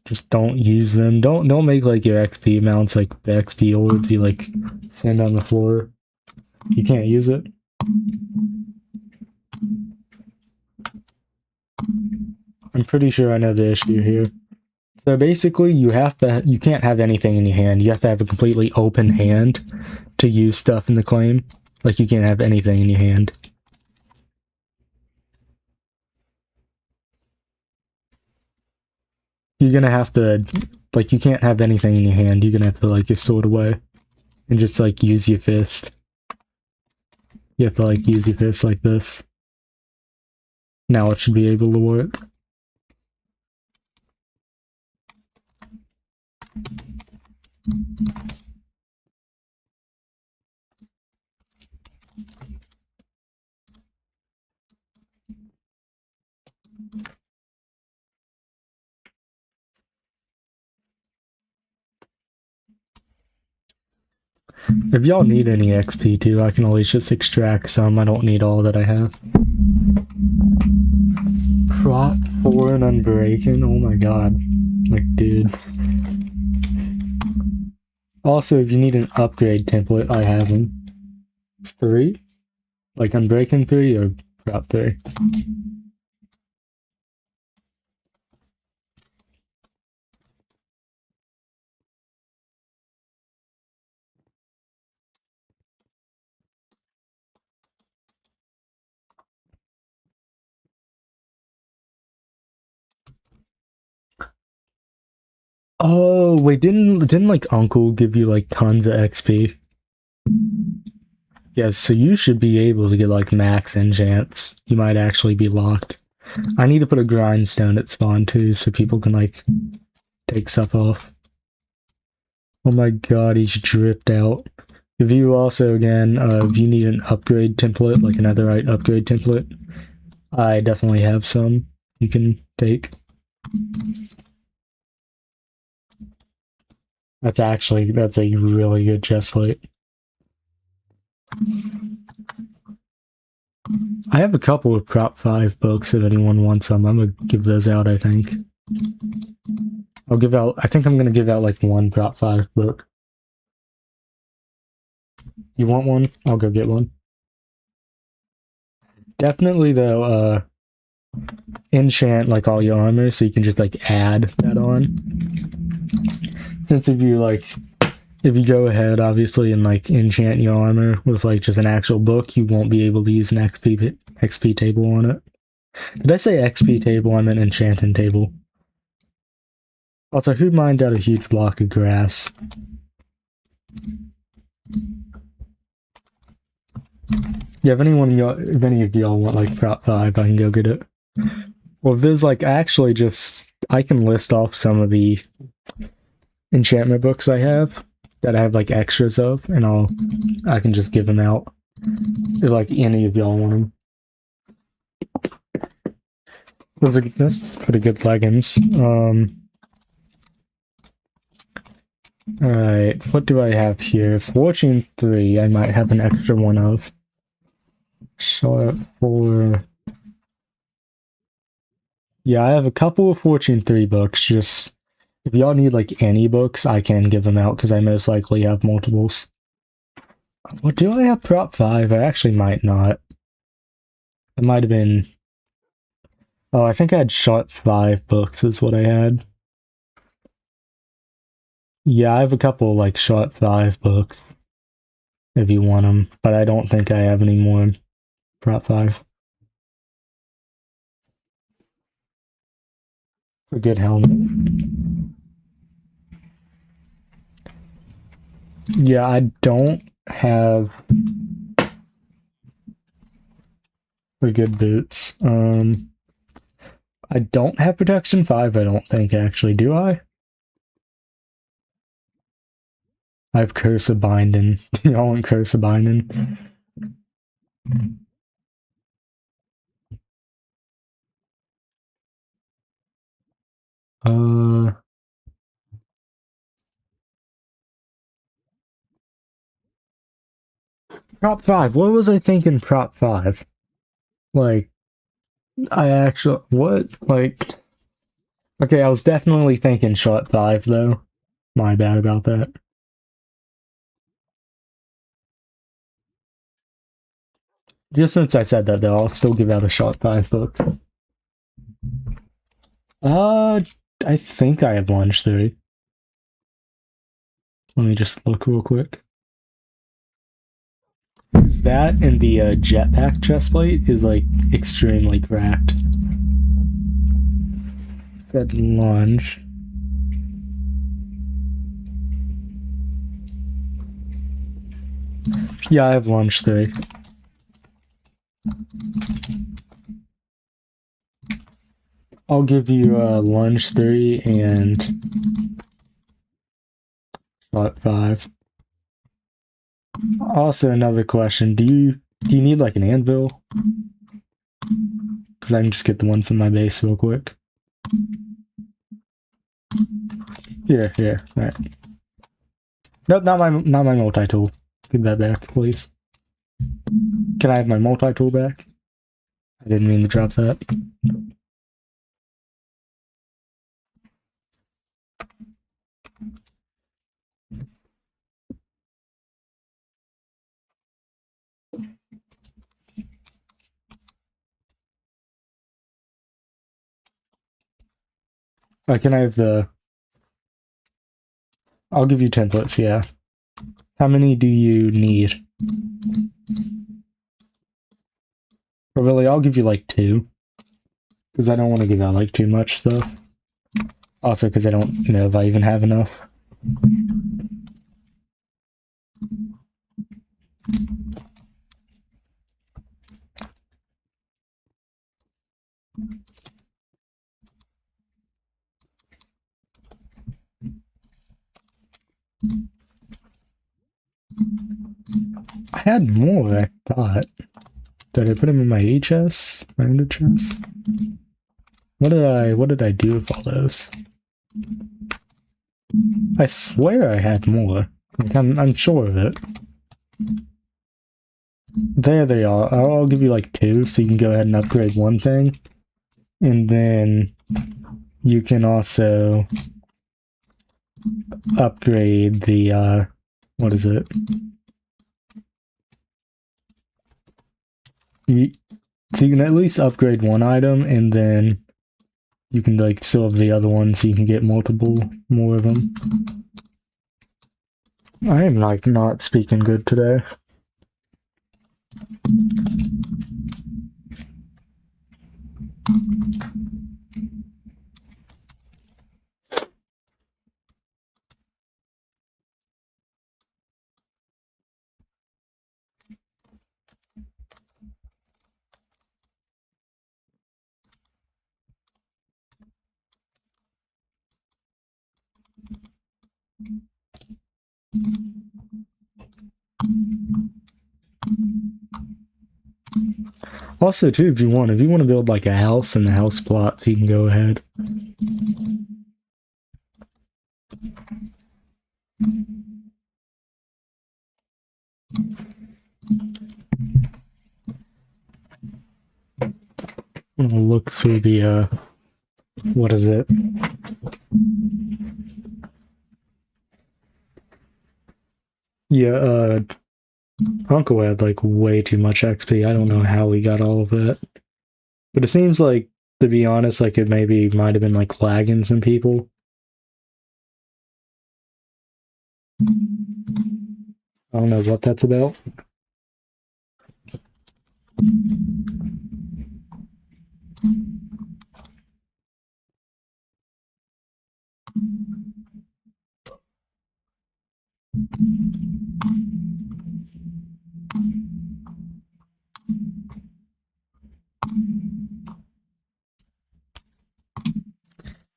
just don't use them. Don't make, like, your XP amounts, like, the XP orbs you, like, send on the floor. You can't use it. I'm pretty sure I know the issue here. So basically, you can't have anything in your hand. You have to have a completely open hand to use stuff in the claim. Like, you can't have anything in your hand. You're gonna have to, like, you can't have anything in your hand. You're gonna have to, like, your sword away and just, like, use your fist. You have to, like, use your fist like this. Now it should be able to work. If y'all need any XP too, I can always just extract some. I don't need all that I have. Prop 4 and Unbreaking? Oh my god. Like, dude. Also, if you need an upgrade template, I have them. 3? Like Unbreaking 3 or Prop 3? Oh, wait, didn't like Uncle give you like tons of XP? Yeah, so you should be able to get like max enchants. You might actually be locked. I need to put a grindstone at spawn too, so people can like take stuff off. Oh my god, he's dripped out. If you also, again, if you need an upgrade template, like a netherite upgrade template, I definitely have some you can take. That's a really good chestplate. I have a couple of Prop 5 books if anyone wants them. I'm gonna give those out, I think. I think I'm gonna give out like one Prop 5 book. You want one? I'll go get one. Definitely though, enchant like all your armor so you can just like add that on. Since if you go ahead obviously and like enchant your armor with like just an actual book, you won't be able to use an XP table on it. Did I say XP table? I meant enchanting table. Also, who mined out a huge block of grass? Yeah, if any of y'all want like Prop 5, I can go get it. Well, if there's like I can list off some of the enchantment books I have that I have like extras of, and I can just give them out if like any of y'all want them. That's pretty good leggings. Alright, what do I have here? Fortune 3, I might have an extra one of. Short 4. Yeah, I have a couple of Fortune 3 books. Just if y'all need like any books, I can give them out because I most likely have multiples. What do I have? Prop 5? I actually might not. It might have been. Oh, I think I had Short 5 books, is what I had. Yeah, I have a couple like Short 5 books if you want them, but I don't think I have any more Prop 5. It's a good helmet. Yeah, I don't have the good boots. I don't have protection 5, I don't think, actually. Do I? I have Curse of Binding. Y'all want Curse of Binding? Prop 5. What was I thinking Prop 5? Like, what? Like, okay, I was definitely thinking Shot 5, though. My bad about that. Just since I said that, though, I'll still give out a Shot 5 book. I think I have Lunge 3. Let me just look real quick. Is that and the jetpack chestplate is like extremely cracked. That Lunge. Yeah, I have Lunge 3. I'll give you Lunge 3 and Shot 5. Also, another question: Do you need like an anvil? Because I can just get the one from my base real quick. Here, all right. Nope, not my multi-tool. Give that back, please. Can I have my multi-tool back? I didn't mean to drop that. Can I have the... I'll give you templates, yeah. How many do you need? Or really, I'll give you like 2. Because I don't want to give out like too much stuff. Also, because I don't know if I even have enough. I had more, I thought. Did I put them in my HS? My under chest? What did I do with all those? I swear I had more. Like, I'm sure of it. There they are. I'll give you like 2, so you can go ahead and upgrade one thing. And then you can also upgrade the, what is it? So you can at least upgrade one item, and then you can like still have the other one, so you can get more of them. I am like not speaking good today. Also, too, if you want to build like a house in the house plot, you can go ahead. I'm gonna look through the, what is it? Yeah, Uncle had like way too much XP. I don't know how he got all of that. But it seems like, to be honest, like it maybe might have been like lagging some people. I don't know what that's about.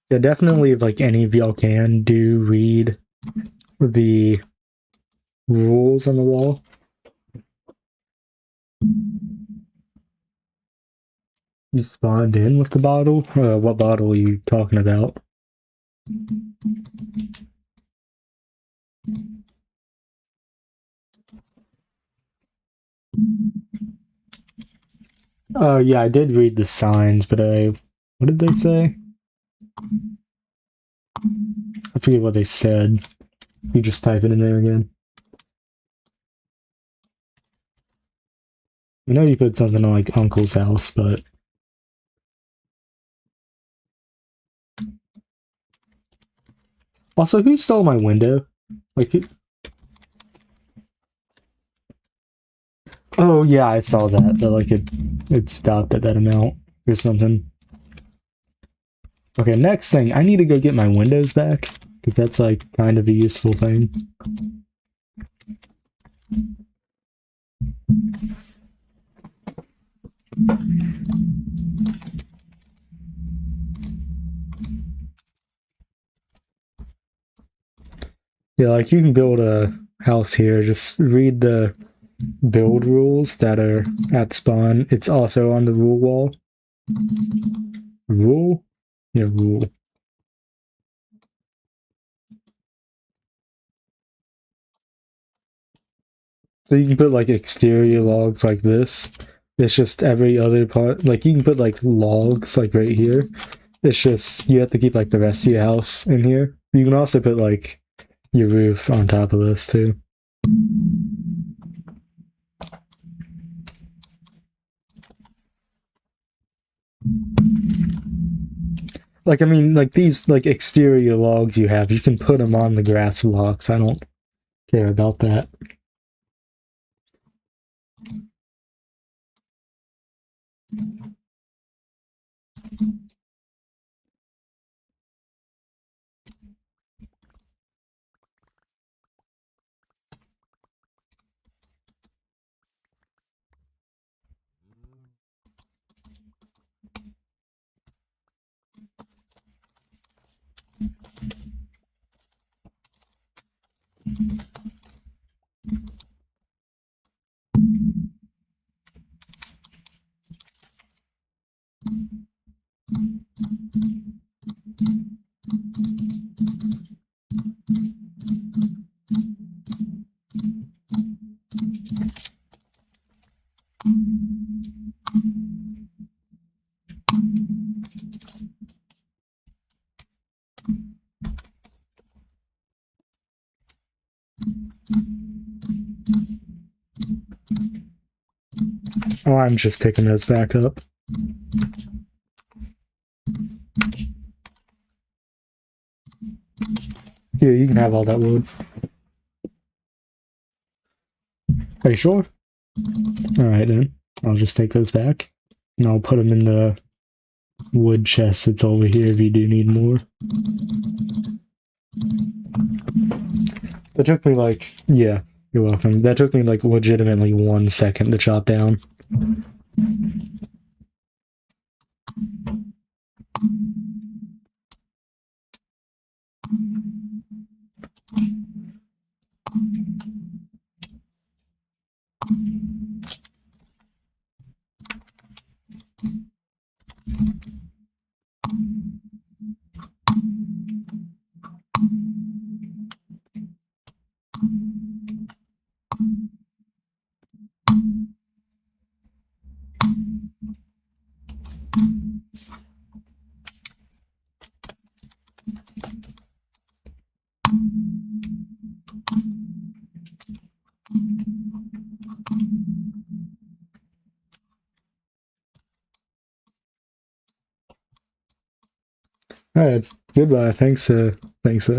Yeah, definitely if like any of y'all can, do read the rules on the wall. You spawned in with the bottle? What bottle are you talking about? Yeah, I did read the signs, but what did they say? I forget what they said. You just type it in there again. I know you put something on like Uncle's house, but also, who stole my window? Like, oh yeah, I saw that. That like it stopped at that amount or something. Okay, next thing, I need to go get my windows back because that's like kind of a useful thing. Yeah, like you can build a house here. Just read the build rules that are at spawn. It's also on the rule wall. Rule? Yeah, rule. So you can put like exterior logs like this. It's just every other part. Like you can put like logs like right here. It's just you have to keep like the rest of your house in here. You can also put like your roof on top of this too. Like I mean, like these like exterior logs you have, you can put them on the grass blocks. I don't care about that. Oh, I'm just picking this back up. Here, you can have all that wood. Are you sure? Alright then. I'll just take those back. And I'll put them in the wood chest that's over here if you do need more. That took me like, yeah, you're welcome. That took me like legitimately 1 second to chop down. Alright, goodbye. Thanks, thanks,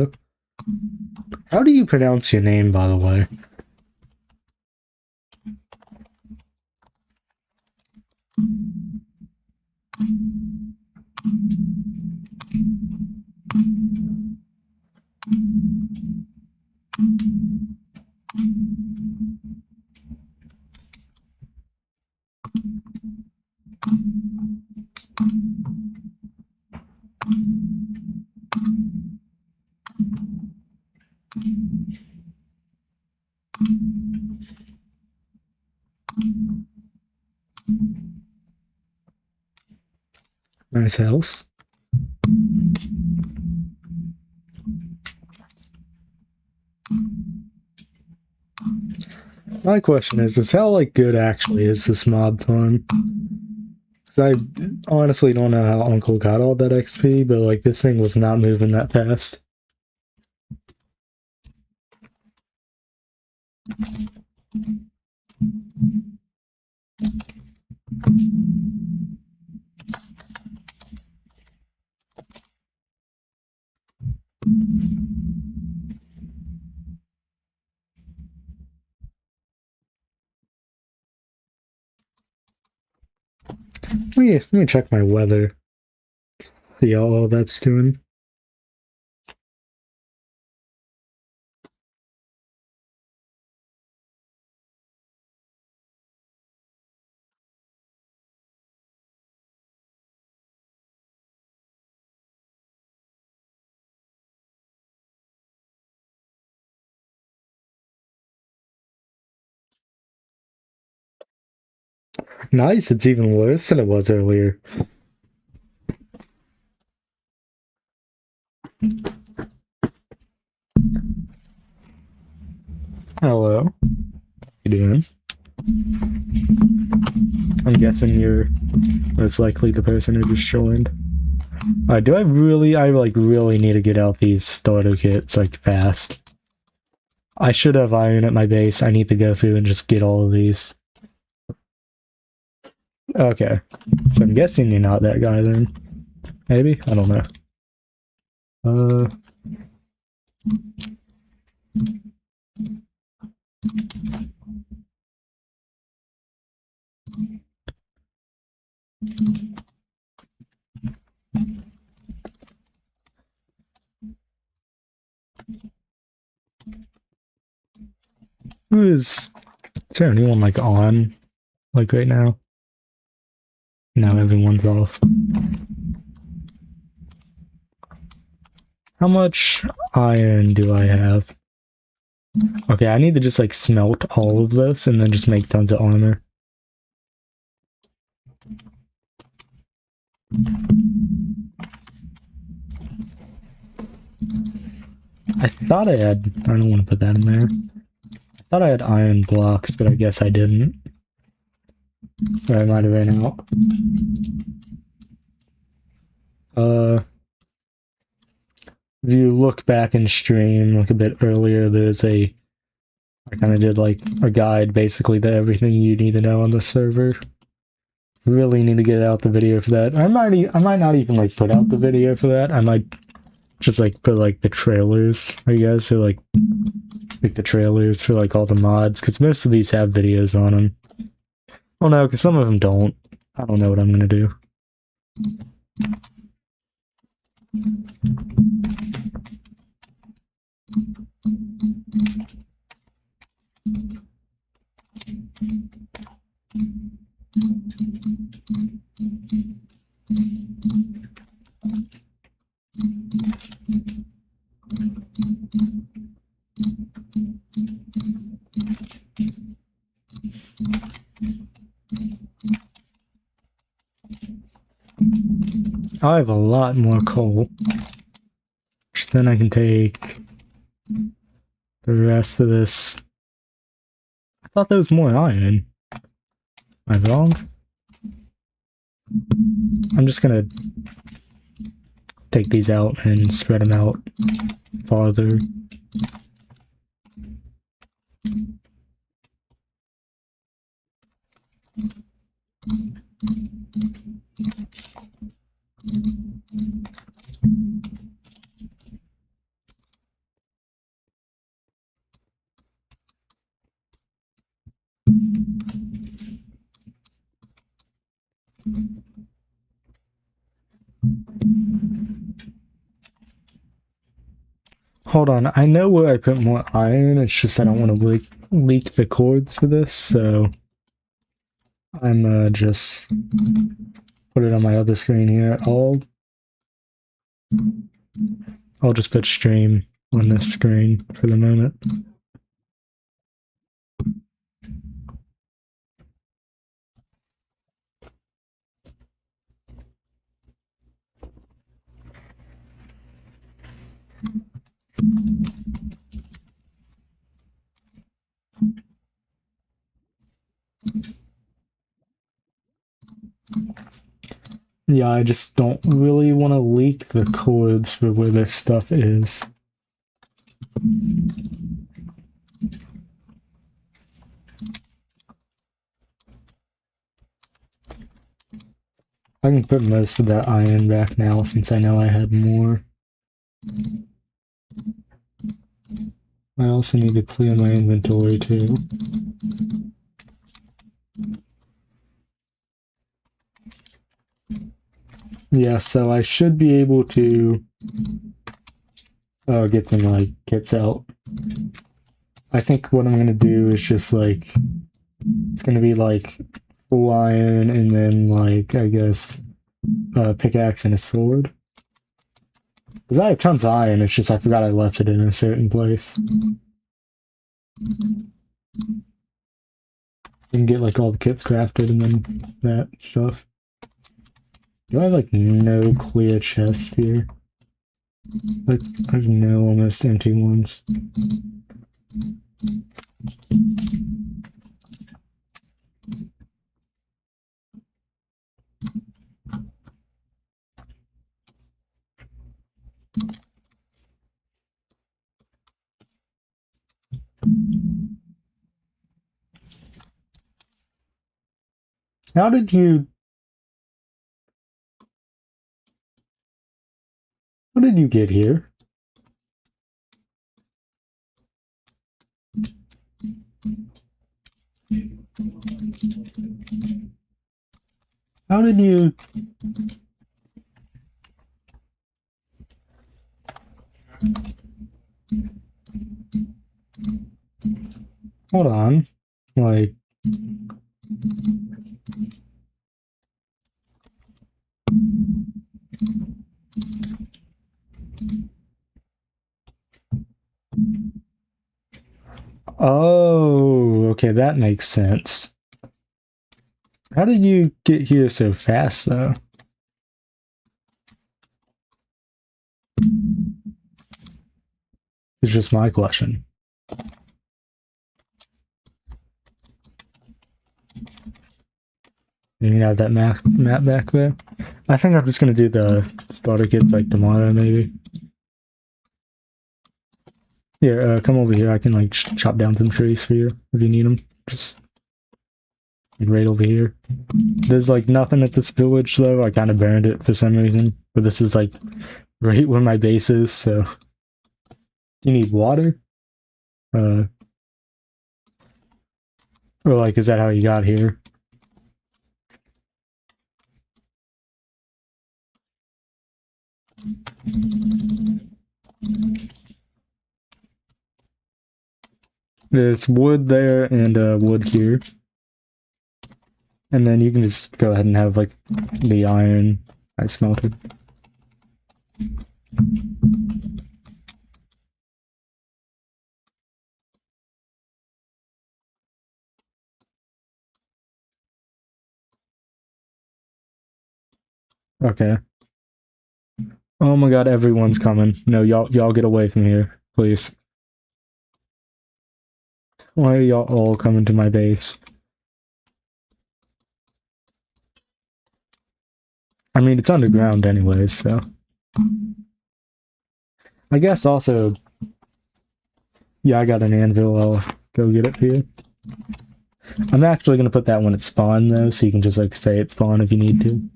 How do you pronounce your name, by the way? Nice house. My question is how like good actually is this mob farm? Because I honestly don't know how Uncle got all that XP, but like this thing was not moving that fast. Let me check my weather. See how all that's doing. Nice, it's even worse than it was earlier. Hello. How you doing? I'm guessing you're most likely the person who just joined. Alright, I really need to get out these starter kits, like, fast. I should have iron at my base. I need to go through and just get all of these. Okay. So I'm guessing you're not that guy then. Maybe? I don't know. Is there anyone, like, on? Like, right now? No, everyone's off. How much iron do I have? Okay, I need to just, like, smelt all of this and then just make tons of armor. I thought I don't want to put that in there. I thought I had iron blocks, but I guess I didn't. Or I might have ran out. If you look back in stream, like a bit earlier, I kind of did like a guide basically to everything you need to know on the server. Really need to get out the video for that. I might not even like put out the video for that. I might just like put like the trailers, I guess, so like the trailers for like all the mods, because most of these have videos on them. Oh no, because some of them don't. I don't know what I'm gonna do. I have a lot more coal, which then I can take the rest of this. I thought there was more iron. Am I wrong? I'm just gonna take these out and spread them out farther. Hold on, I know where I put more iron, it's just I don't want to leak the cords for this, so I'm just put it on my other screen here. I'll just put stream on this screen for the moment. Yeah, I just don't really want to leak the cords for where this stuff is. I can put most of that iron back now since I know I had more. I also need to clear my inventory too. Yeah, so I should be able to get some like kits out. I think what I'm gonna do is just like it's gonna be like full iron and then like I guess a pickaxe and a sword. Because I have tons of iron, it's just I forgot I left it in a certain place. You can get like all the kits crafted and then that stuff. Do I have like no clear chests here? Like I have no almost empty ones. How did you... How did you get here? How did you... Hold on. Like... Oh, okay, that makes sense. How did you get here so fast, though? It's just my question. You have that map back there? I think I'm just gonna do the starter kits like tomorrow, maybe. Here, come over here. I can like chop down some trees for you if you need them. Just right over here. There's like nothing at this village though. I kind of burned it for some reason, but this is like right where my base is. So, do you need water? Or like, is that how you got here? There's wood there and wood here. And then you can just go ahead and have like the iron I smelted. Okay. Oh my god, everyone's coming. No, y'all get away from here, please. Why are y'all all coming to my base? I mean, it's underground anyways, so. I guess also... Yeah, I got an anvil. I'll go get it for you. I'm actually gonna put that when it's spawn though, so you can just like stay at spawn if you need to.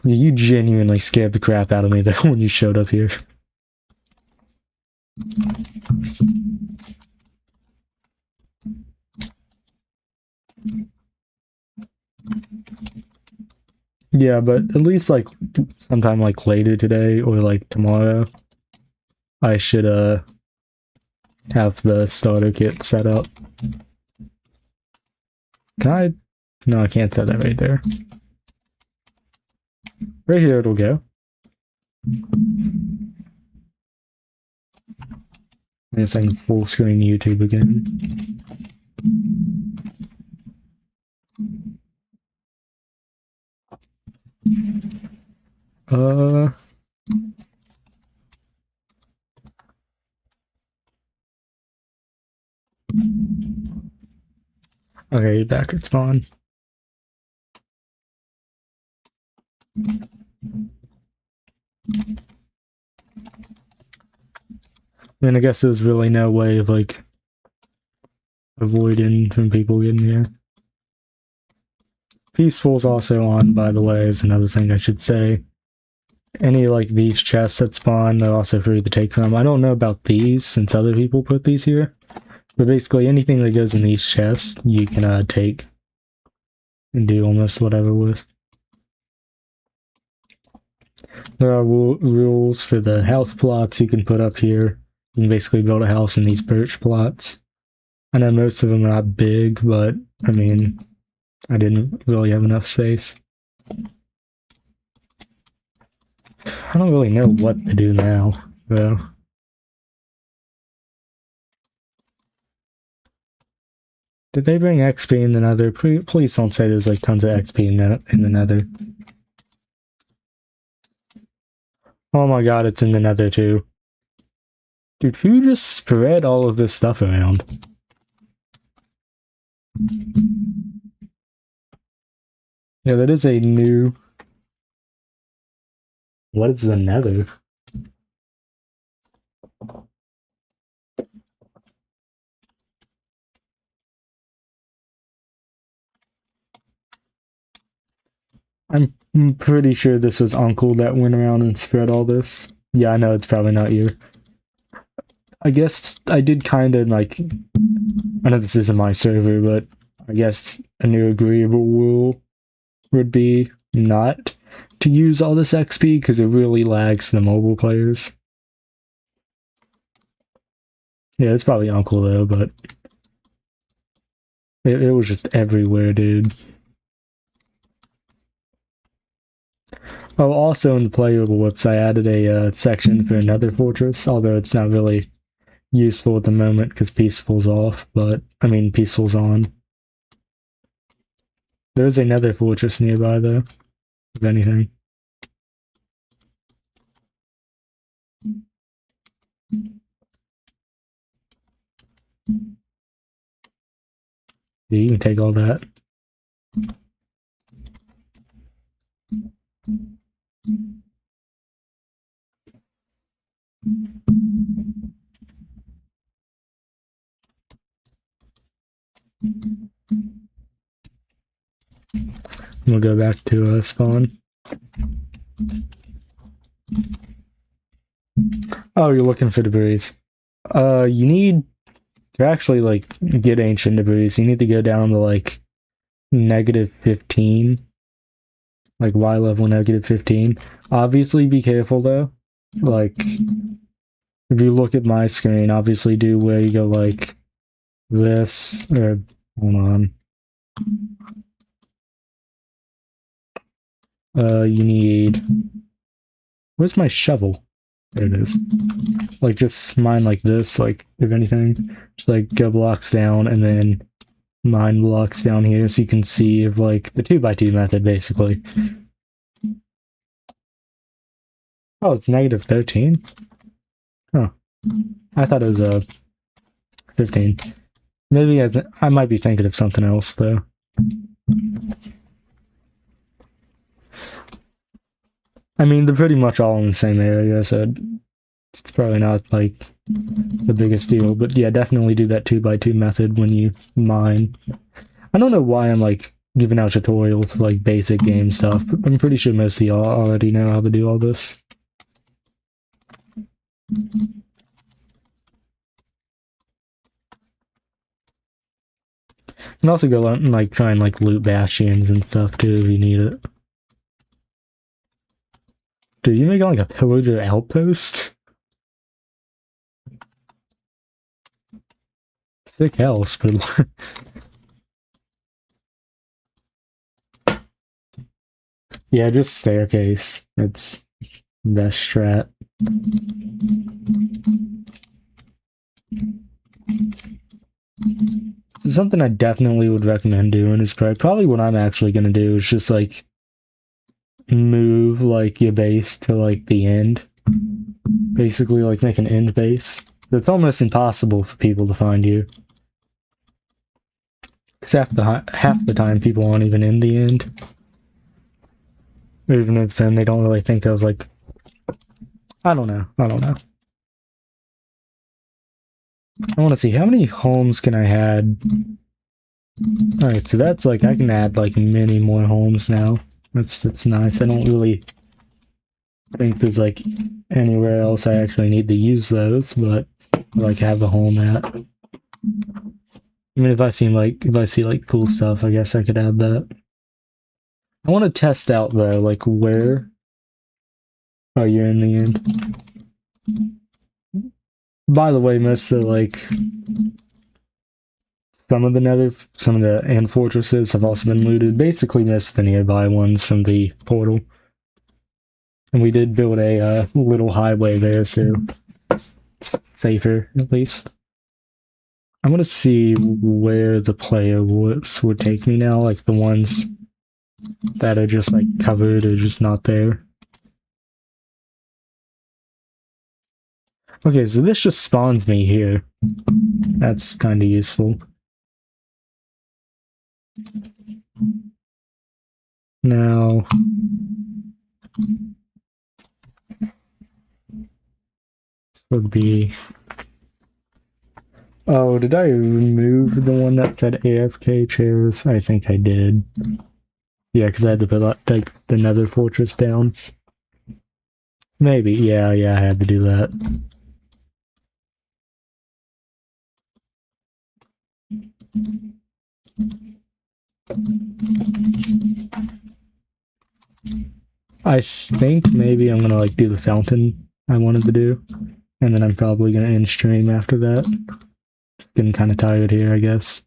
You genuinely scared the crap out of me though when you showed up here. Yeah, but at least like sometime like later today or like tomorrow, I should have the starter kit set up. Can I? No, I can't set that right there. Right here it'll go. I guess I can full screen YouTube again. Okay, back at spawn. I mean, I guess there's really no way of like avoiding from people getting here. Peaceful's also on, by the way, is another thing I should say. Any like these chests that spawn, they're also free to take from. I don't know about these since other people put these here, but basically anything that goes in these chests you can take and do almost whatever with. There are rules for the house plots you can put up here. You can basically build a house in these birch plots. I know most of them are not big, but I mean, I didn't really have enough space. I don't really know what to do now, though. Did they bring XP in the Nether? Please don't say there's like tons of XP in the Nether. Oh my god, it's in the Nether too. Dude, who just spread all of this stuff around? Yeah, that is a new... What is the Nether? I'm pretty sure this was Uncle that went around and spread all this. Yeah, I know it's probably not you. I guess I did kind of like. I know this isn't my server, but I guess a new agreeable rule would be not to use all this XP because it really lags the mobile players. Yeah, it's probably Uncle though, but it was just everywhere, dude. Oh, also in the playable whips, I added a section for another fortress, although it's not really useful at the moment because Peaceful's off, but I mean, Peaceful's on. There's another fortress nearby, though, if anything. Yeah, you can take all that. We'll go back to spawn. Oh, you're looking for debris. You need to actually like get ancient debris. You need to go down to like -15, like Y level -15. Obviously, be careful though. Like, if you look at my screen, obviously do where you go like this or hold on. You need. Where's my shovel? There it is. Like, just mine like this, like, if anything. Just, like, go blocks down, and then mine blocks down here, so you can see if, like, the 2x2 method, basically. Oh, it's -13? Huh. I thought it was, 15. Maybe I might be thinking of something else, though. I mean, they're pretty much all in the same area, so it's probably not, like, the biggest deal. But yeah, definitely do that 2x2 method when you mine. I don't know why I'm, like, giving out tutorials for, like, basic game stuff, but I'm pretty sure most of y'all already know how to do all this. You can also go out and, like, try and, like, loot bastions and stuff, too, if you need it. Dude, you make it like a pillager outpost? Sick house, but yeah, just staircase. It's best strat. Something I definitely would recommend doing is probably what I'm actually gonna do is just like move like your base to like the end. Basically like make an end base. It's almost impossible for people to find you. Because half the time people aren't even in the end. Even if then they don't really think of like I don't know. I want to see how many homes can I add. Alright, so that's like I can add like many more homes now. That's nice. I don't really think there's like anywhere else I actually need to use those, but like have a home at. I mean, if I see like cool stuff, I guess I could add that. I want to test out though, like where are you in the end? By the way, most of like some of the end fortresses have also been looted. Basically, most of the nearby ones from the portal. And we did build a little highway there, so it's safer at least. I'm gonna see where the player whoops would take me now, like the ones that are just like covered or just not there. Okay, so this just spawns me here. That's kind of useful. Now, would be. Oh, did I remove the one that said AFK chairs? I think I did. Yeah, because I had to take the Nether Fortress down. Maybe. Yeah, I had to do that. I think maybe I'm gonna like do the fountain I wanted to do, and then I'm probably gonna end stream after that. Getting kind of tired here, I guess.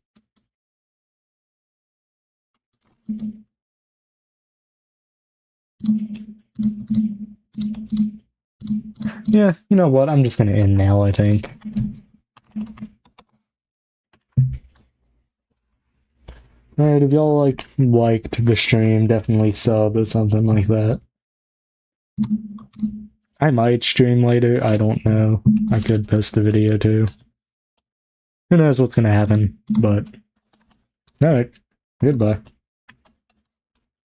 Yeah, you know what? I'm just gonna end now, I think. Alright, if y'all liked the stream, definitely sub or something like that. I might stream later, I don't know. I could post a video too. Who knows what's gonna happen, but alright. Goodbye.